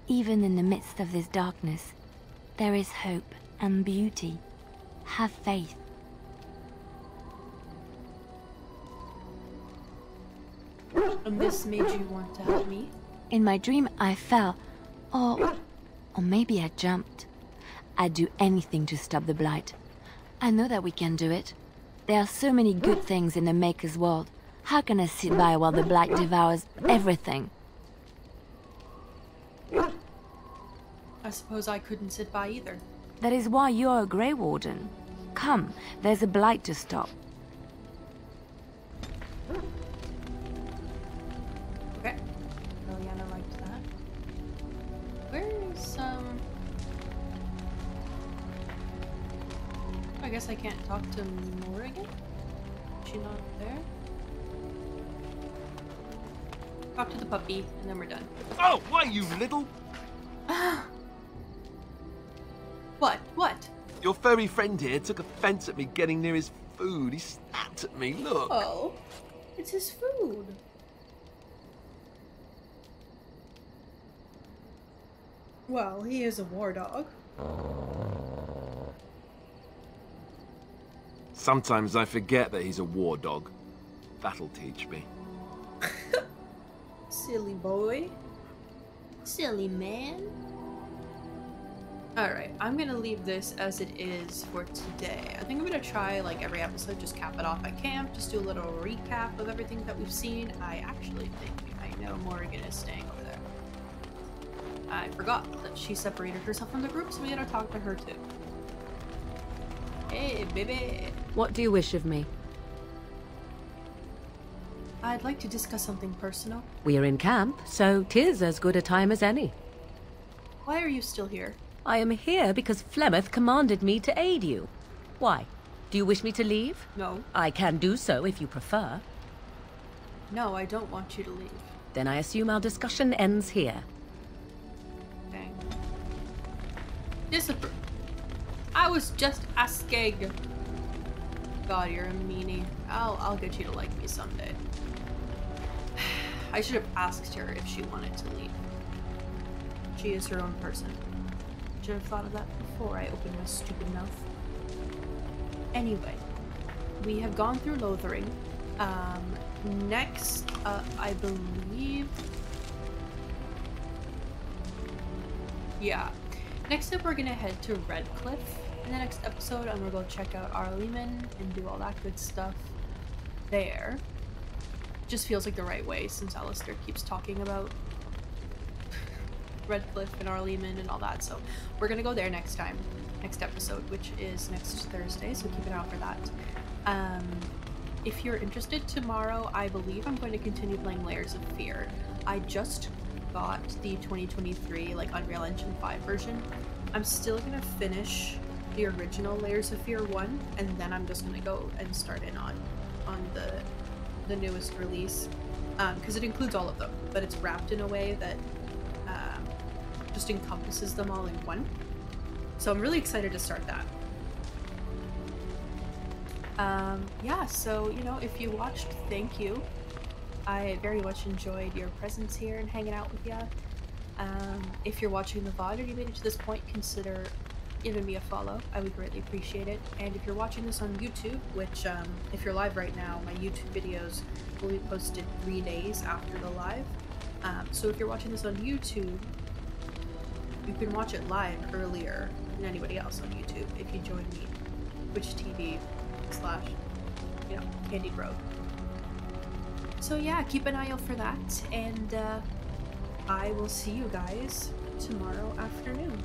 even in the midst of this darkness, there is hope and beauty. Have faith. And this made you want to help me? In my dream, I fell. Or maybe I jumped. I'd do anything to stop the Blight. I know that we can do it. There are so many good things in the Maker's world. How can I sit by while the Blight devours everything? I suppose I couldn't sit by either. That is why you're a Grey Warden. Come, there's a Blight to stop. Okay. Liliana liked that. Where's, I guess I can't talk to Morrigan? Is she not there? Talk to the puppy, and then we're done. Oh, why, you little... What? Your furry friend here took offense at me getting near his food. He snapped at me, look. Oh, it's his food. Well, he is a war dog. Sometimes I forget that he's a war dog. That'll teach me. Silly boy. Silly man. Alright, I'm gonna leave this as it is for today. I think I'm gonna try, like, every episode, just cap it off at camp, just do a little recap of everything that we've seen. I actually think I know Morrigan is staying over there. I forgot that she separated herself from the group, so we gotta talk to her too. Hey, baby! What do you wish of me? I'd like to discuss something personal. We are in camp, so 'tis as good a time as any. Why are you still here? I am here because Flemeth commanded me to aid you. Why? Do you wish me to leave? No. I can do so if you prefer. No, I don't want you to leave. Then I assume our discussion ends here. Okay. I was just asking. God, you're a meanie. I'll get you to like me someday. I should have asked her if she wanted to leave. She is her own person. Should have thought of that before I opened my stupid mouth. Anyway, we have gone through Lothering. Next, I believe... Yeah. Next up, we're gonna head to Redcliffe in the next episode, and we're gonna check out Arleman and do all that good stuff there. Just feels like the right way, since Alistair keeps talking about Redcliffe and Arleman and all that, so we're gonna go there next episode, which is next Thursday, so keep an eye out for that. If you're interested, tomorrow I believe I'm going to continue playing Layers of Fear. I just got the 2023 like Unreal Engine 5 version. I'm still gonna finish the original Layers of Fear 1, and then I'm just gonna go and start in on the newest release, because it includes all of them, but it's wrapped in a way that just encompasses them all in one. So I'm really excited to start that. Yeah, so, you know, if you watched, thank you. I very much enjoyed your presence here and hanging out with you. If you're watching the VOD and you made it to this point, consider giving me a follow. I would greatly appreciate it. And if you're watching this on YouTube, which, if you're live right now, my YouTube videos will be posted 3 days after the live. So if you're watching this on YouTube, you can watch it live earlier than anybody else on YouTube if you join me. Twitch TV / Candy Grove. So yeah, keep an eye out for that, and I will see you guys tomorrow afternoon.